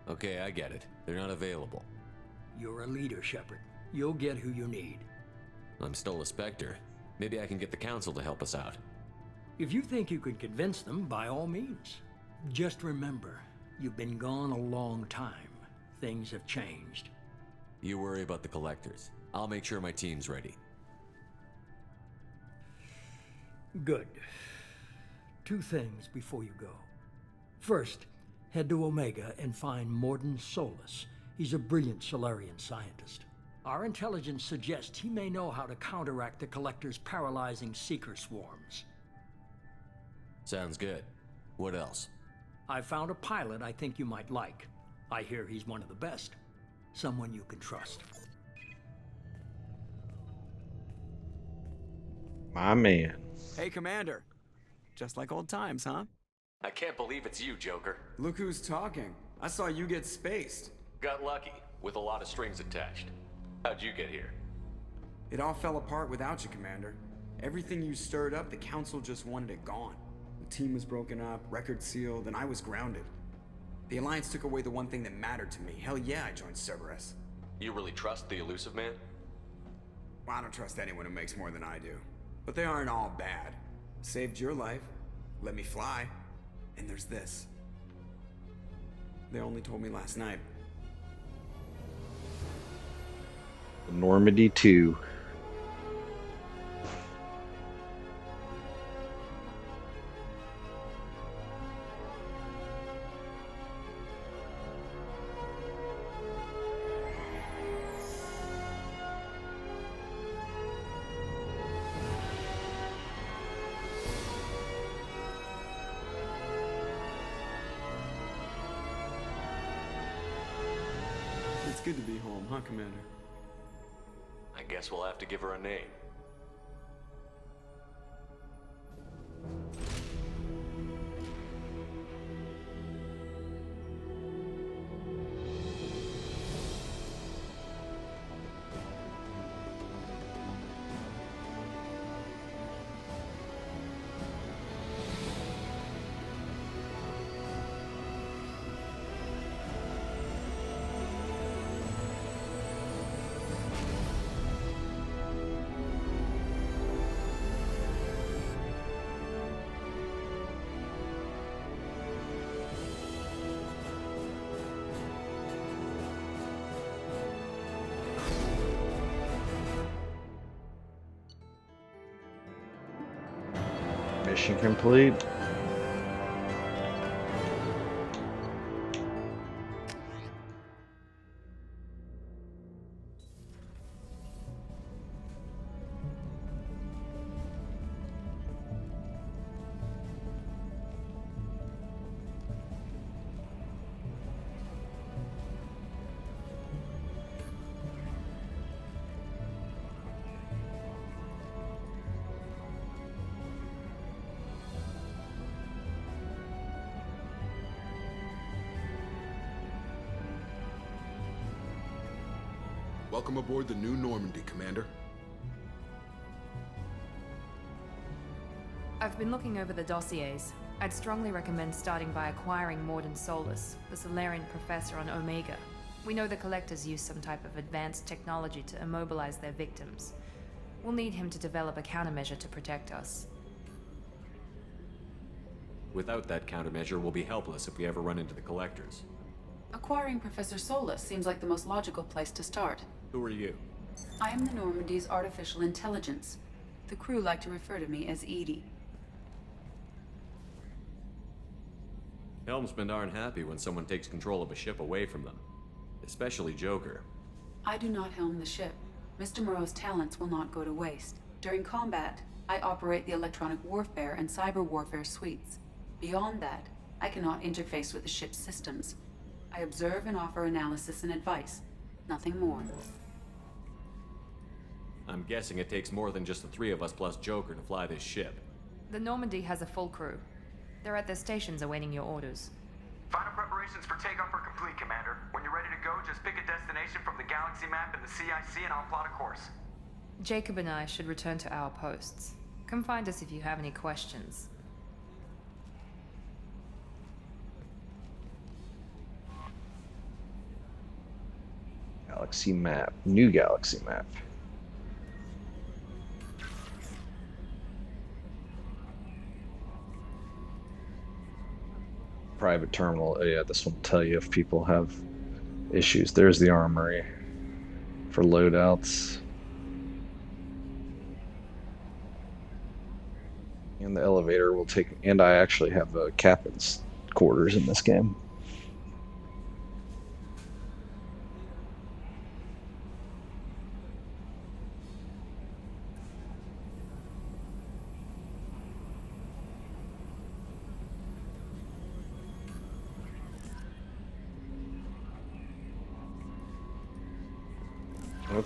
Okay, I get it. They're not available. You're a leader, Shepard. You'll get who you need. I'm still a Spectre. Maybe I can get the Council to help us out. If you think you can convince them, by all means. Just remember, you've been gone a long time. Things have changed. You worry about the Collectors. I'll make sure my team's ready. Good. 2 things before you go. First, head to Omega and find Mordin Solus. He's a brilliant Solarian scientist. Our intelligence suggests he may know how to counteract the Collector's paralyzing Seeker swarms. Sounds good. What else? I found a pilot I think you might like. I hear he's one of the best. Someone you can trust. My man. Hey, Commander. Just like old times, huh? I can't believe it's you, Joker. Look who's talking. I saw you get spaced. Got lucky, with a lot of strings attached. How'd you get here? It all fell apart without you, Commander. Everything you stirred up, the Council just wanted it gone. The team was broken up, record sealed, and I was grounded. The Alliance took away the one thing that mattered to me. Hell yeah, I joined Cerberus. You really trust the Elusive Man? Well, I don't trust anyone who makes more than I do. But they aren't all bad. Saved your life, let me fly, and there's this. They only told me last night. Normandy 2. huh, Commander? I guess we'll have to give her a name. Mission complete. Welcome aboard the New Normandy, Commander. I've been looking over the dossiers. I'd strongly recommend starting by acquiring Mordin Solus, the Solarian professor on Omega. We know the Collectors use some type of advanced technology to immobilize their victims. We'll need him to develop a countermeasure to protect us. Without that countermeasure, we'll be helpless if we ever run into the Collectors. Acquiring Professor Solus seems like the most logical place to start. Who are you? I am the Normandy's artificial intelligence. The crew like to refer to me as Edie. Helmsmen aren't happy when someone takes control of a ship away from them. Especially Joker. I do not helm the ship. Mr. Moreau's talents will not go to waste. During combat, I operate the electronic warfare and cyber warfare suites. Beyond that, I cannot interface with the ship's systems. I observe and offer analysis and advice. Nothing more. I'm guessing it takes more than just the three of us plus Joker to fly this ship. The Normandy has a full crew. They're at their stations awaiting your orders. Final preparations for takeoff are complete, Commander. When you're ready to go, just pick a destination from the galaxy map in the CIC and I'll plot a course. Jacob and I should return to our posts. Come find us if you have any questions. Galaxy map. New galaxy map. Private terminal. Oh, yeah, this one will tell you if people have issues. There's the armory for loadouts. And the elevator will take... And I actually have captain's quarters in this game.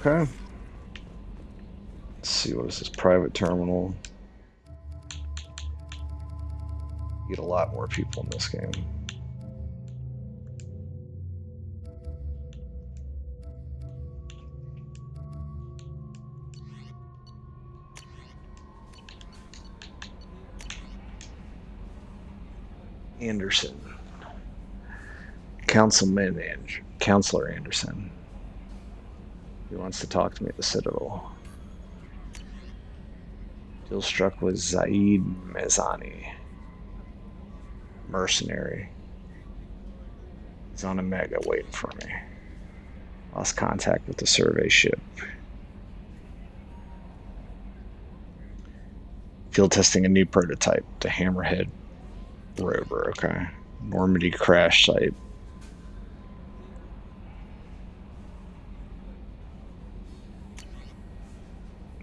Okay. Let's see, what is this? Private terminal. You get a lot more people in this game. Anderson. Counselor Anderson. He wants to talk to me at the Citadel. Deal struck with Zaid Mezani. Mercenary. He's on Omega waiting for me. Lost contact with the survey ship. Field testing a new prototype, the Hammerhead rover, okay. Normandy crash site.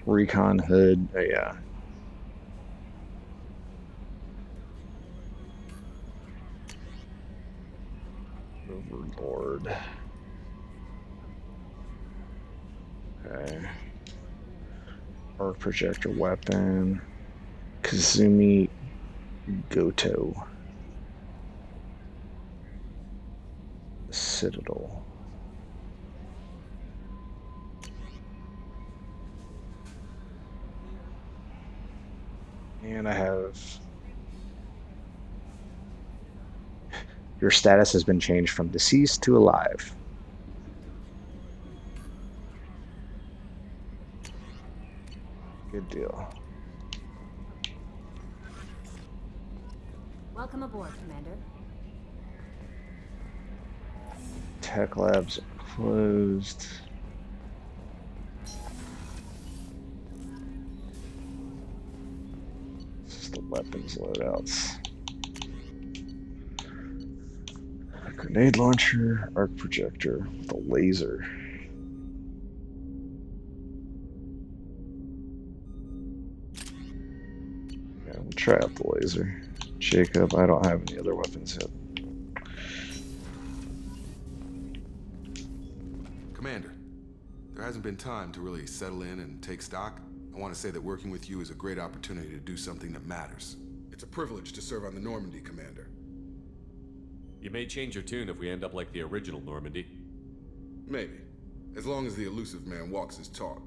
Recon hood, oh yeah. Overlord. Okay. Arc projector weapon. Kazumi Goto. Citadel. And I have... Your status has been changed from deceased to alive. Good deal. Welcome aboard, Commander. Tech labs are closed. This is the weapons loadouts. A grenade launcher, arc projector with a laser. Yeah, we'll try out the laser. Jacob, I don't have any other weapons yet. Commander, there hasn't been time to really settle in and take stock. I want to say that working with you is a great opportunity to do something that matters. It's a privilege to serve on the Normandy, Commander. You may change your tune if we end up like the original Normandy. Maybe. As long as the elusive man walks his talk,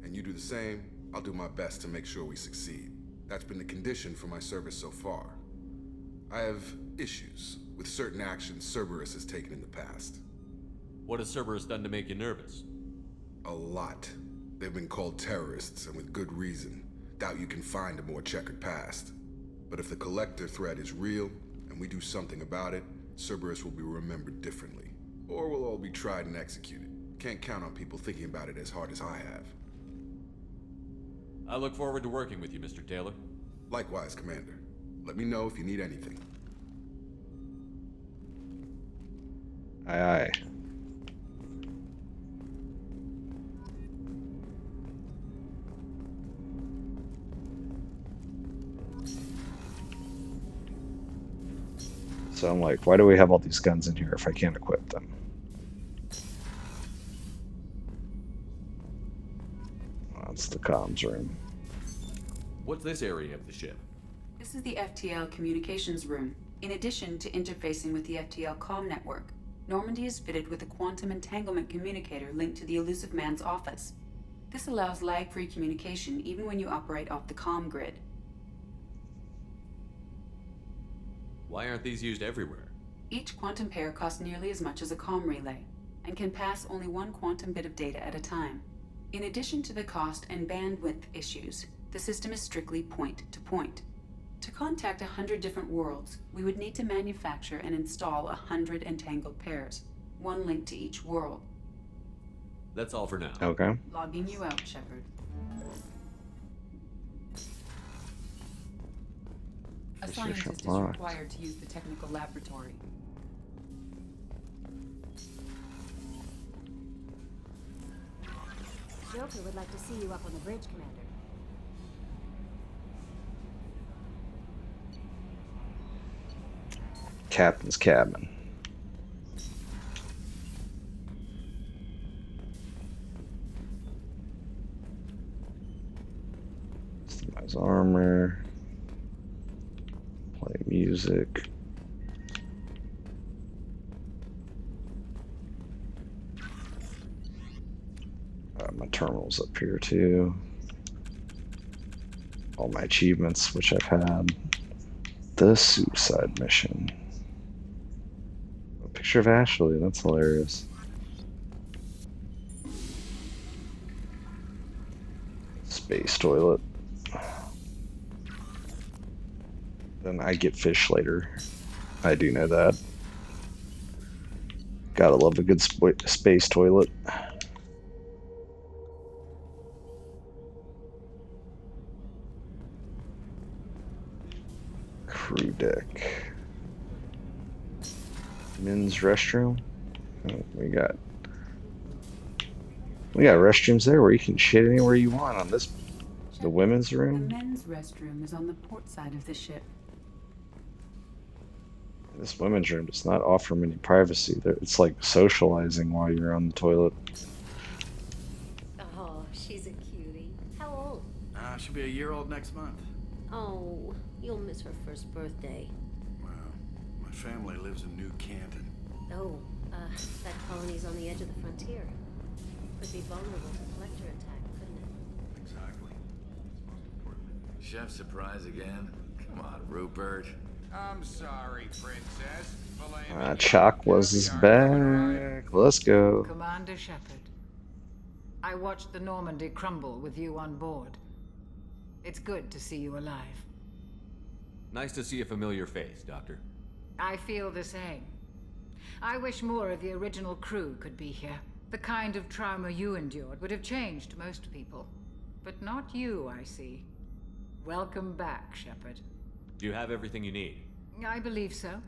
and you do the same, I'll do my best to make sure we succeed. That's been the condition for my service so far. I have issues with certain actions Cerberus has taken in the past. What has Cerberus done to make you nervous? A lot. They've been called terrorists, and with good reason. Doubt you can find a more checkered past. But if the Collector threat is real, and we do something about it, Cerberus will be remembered differently. Or we'll all be tried and executed. Can't count on people thinking about it as hard as I have. I look forward to working with you, Mr. Taylor. Likewise, Commander. Let me know if you need anything. Aye, aye. So I'm like, why do we have all these guns in here if I can't equip them? That's the comms room. What's this area of the ship? This is the FTL communications room. In addition to interfacing with the FTL comm network, Normandy is fitted with a quantum entanglement communicator linked to the elusive man's office. This allows lag-free communication even when you operate off the comm grid. Why aren't these used everywhere? Each quantum pair costs nearly as much as a comm relay, and can pass only one quantum bit of data at a time. In addition to the cost and bandwidth issues, the system is strictly point-to-point. To contact 100 different worlds, we would need to manufacture and install 100 entangled pairs, one linked to each world. That's all for now. Okay. Logging you out, Shepard. A scientist is required to use the technical laboratory. Joker would like to see you up on the bridge, Commander. Captain's cabin. Customize armor. Play music. My terminal's up here too. All my achievements, which I've had. The suicide mission. A picture of Ashley, that's hilarious. Space toilet. Then I get fish later. I do know that. Gotta love a good space toilet. Crew deck. Men's restroom. Oh, we got restrooms there where you can shit anywhere you want on this. The women's room. The men's restroom is on the port side of the ship. This women's room does not offer many privacy. It's like socializing while you're on the toilet. Oh, She'll be a year old next month. Oh, you'll miss her first birthday. Wow. My family lives in New Canton. Oh, that colony's on the edge of the frontier. Could be vulnerable to collector attack, couldn't it? Exactly. Chef surprise again? Come on, Rupert. I'm sorry, Princess. Chakwas is back. Let's go. Commander Shepard. I watched the Normandy crumble with you on board. It's good to see you alive. Nice to see a familiar face, Doctor. I feel the same. I wish more of the original crew could be here. The kind of trauma you endured would have changed most people. But not you, I see. Welcome back, Shepard. Do you have everything you need? I believe so.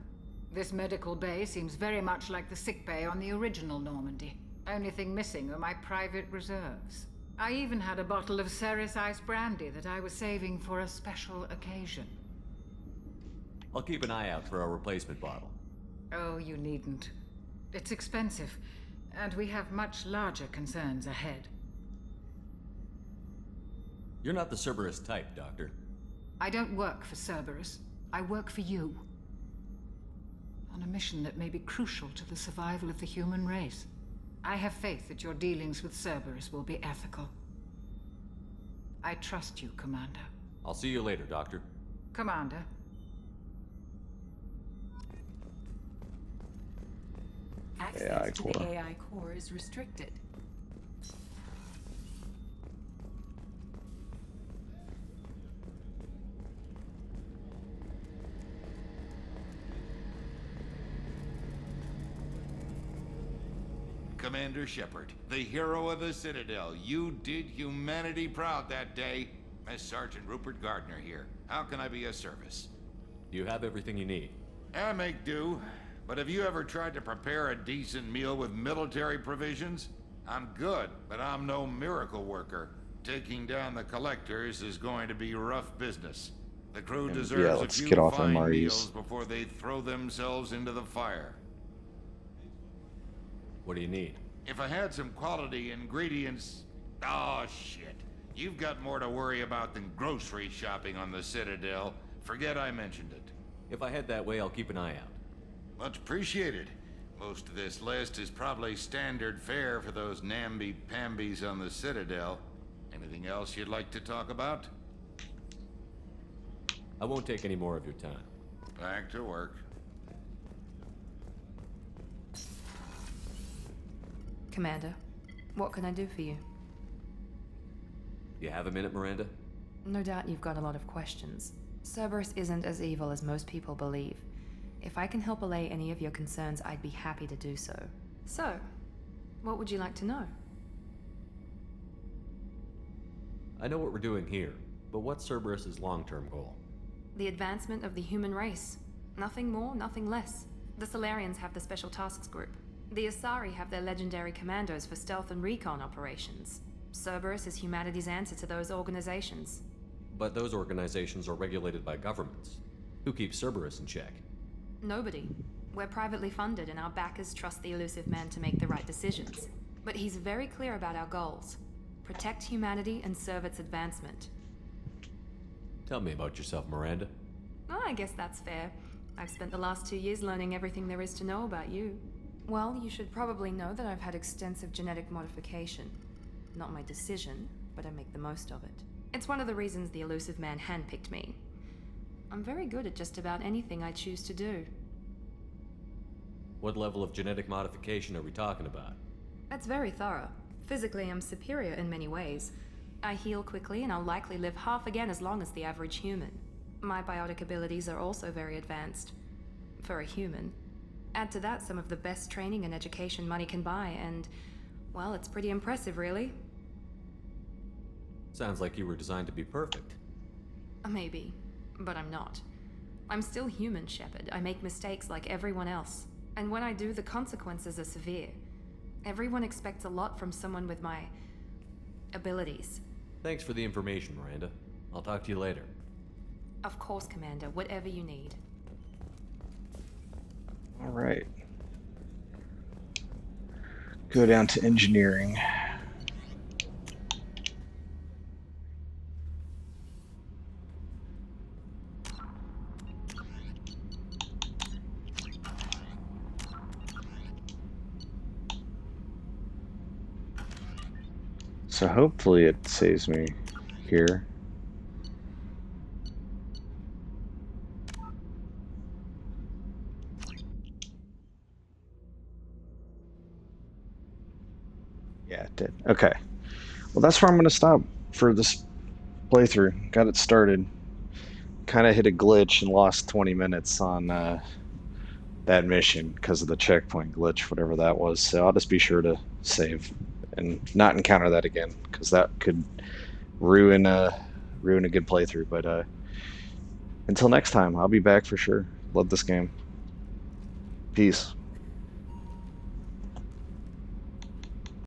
This medical bay seems very much like the sick bay on the original Normandy. Only thing missing are my private reserves. I even had a bottle of Ceres Ice brandy that I was saving for a special occasion. I'll keep an eye out for a replacement bottle. Oh, you needn't. It's expensive, and we have much larger concerns ahead. You're not the Cerberus type, Doctor. I don't work for Cerberus. I work for you. On a mission that may be crucial to the survival of the human race. I have faith that your dealings with Cerberus will be ethical. I trust you, Commander. I'll see you later, Doctor. Commander. Access to the AI core is restricted. Commander Shepard, the hero of the Citadel. You did humanity proud that day. Master Sergeant Rupert Gardner here. How can I be of service? You have everything you need. I make do. But have you ever tried to prepare a decent meal with military provisions? I'm good, but I'm no miracle worker. Taking down the collectors is going to be rough business. The crew deserves a few fine meals before they throw themselves into the fire. What do you need? If I had some quality ingredients... Oh, shit. You've got more to worry about than grocery shopping on the Citadel. Forget I mentioned it. If I head that way, I'll keep an eye out. Much appreciated. Most of this list is probably standard fare for those namby-pambies on the Citadel. Anything else you'd like to talk about? I won't take any more of your time. Back to work. Commander, what can I do for you? You have a minute, Miranda? No doubt you've got a lot of questions. Cerberus isn't as evil as most people believe. If I can help allay any of your concerns, I'd be happy to do so. So, what would you like to know? I know what we're doing here, but what's Cerberus's long-term goal? The advancement of the human race. Nothing more, nothing less. The Solarians have the Special Tasks Group. The Asari have their legendary commandos for stealth and recon operations. Cerberus is humanity's answer to those organizations. But those organizations are regulated by governments. Who keeps Cerberus in check? Nobody. We're privately funded and our backers trust the Elusive Man to make the right decisions. But he's very clear about our goals. Protect humanity and serve its advancement. Tell me about yourself, Miranda. Oh, I guess that's fair. I've spent the last 2 years learning everything there is to know about you. Well, you should probably know that I've had extensive genetic modification. Not my decision, but I make the most of it. It's one of the reasons the Elusive Man handpicked me. I'm very good at just about anything I choose to do. What level of genetic modification are we talking about? That's very thorough. Physically, I'm superior in many ways. I heal quickly and I'll likely live half again as long as the average human. My biotic abilities are also very advanced. For a human. Add to that some of the best training and education money can buy, and, well, it's pretty impressive, really. Sounds like you were designed to be perfect. Maybe, but I'm not. I'm still human, Shepard. I make mistakes like everyone else. And when I do, the consequences are severe. Everyone expects a lot from someone with my abilities. Thanks for the information, Miranda. I'll talk to you later. Of course, Commander. Whatever you need. All right. Go down to engineering. So hopefully it saves me here. Yeah, it did. Okay. Well, that's where I'm going to stop for this playthrough. Got it started. Kind of hit a glitch and lost 20 minutes on that mission because of the checkpoint glitch, whatever that was. So I'll just be sure to save and not encounter that again, because that could ruin a good playthrough. But until next time, I'll be back for sure. Love this game. Peace.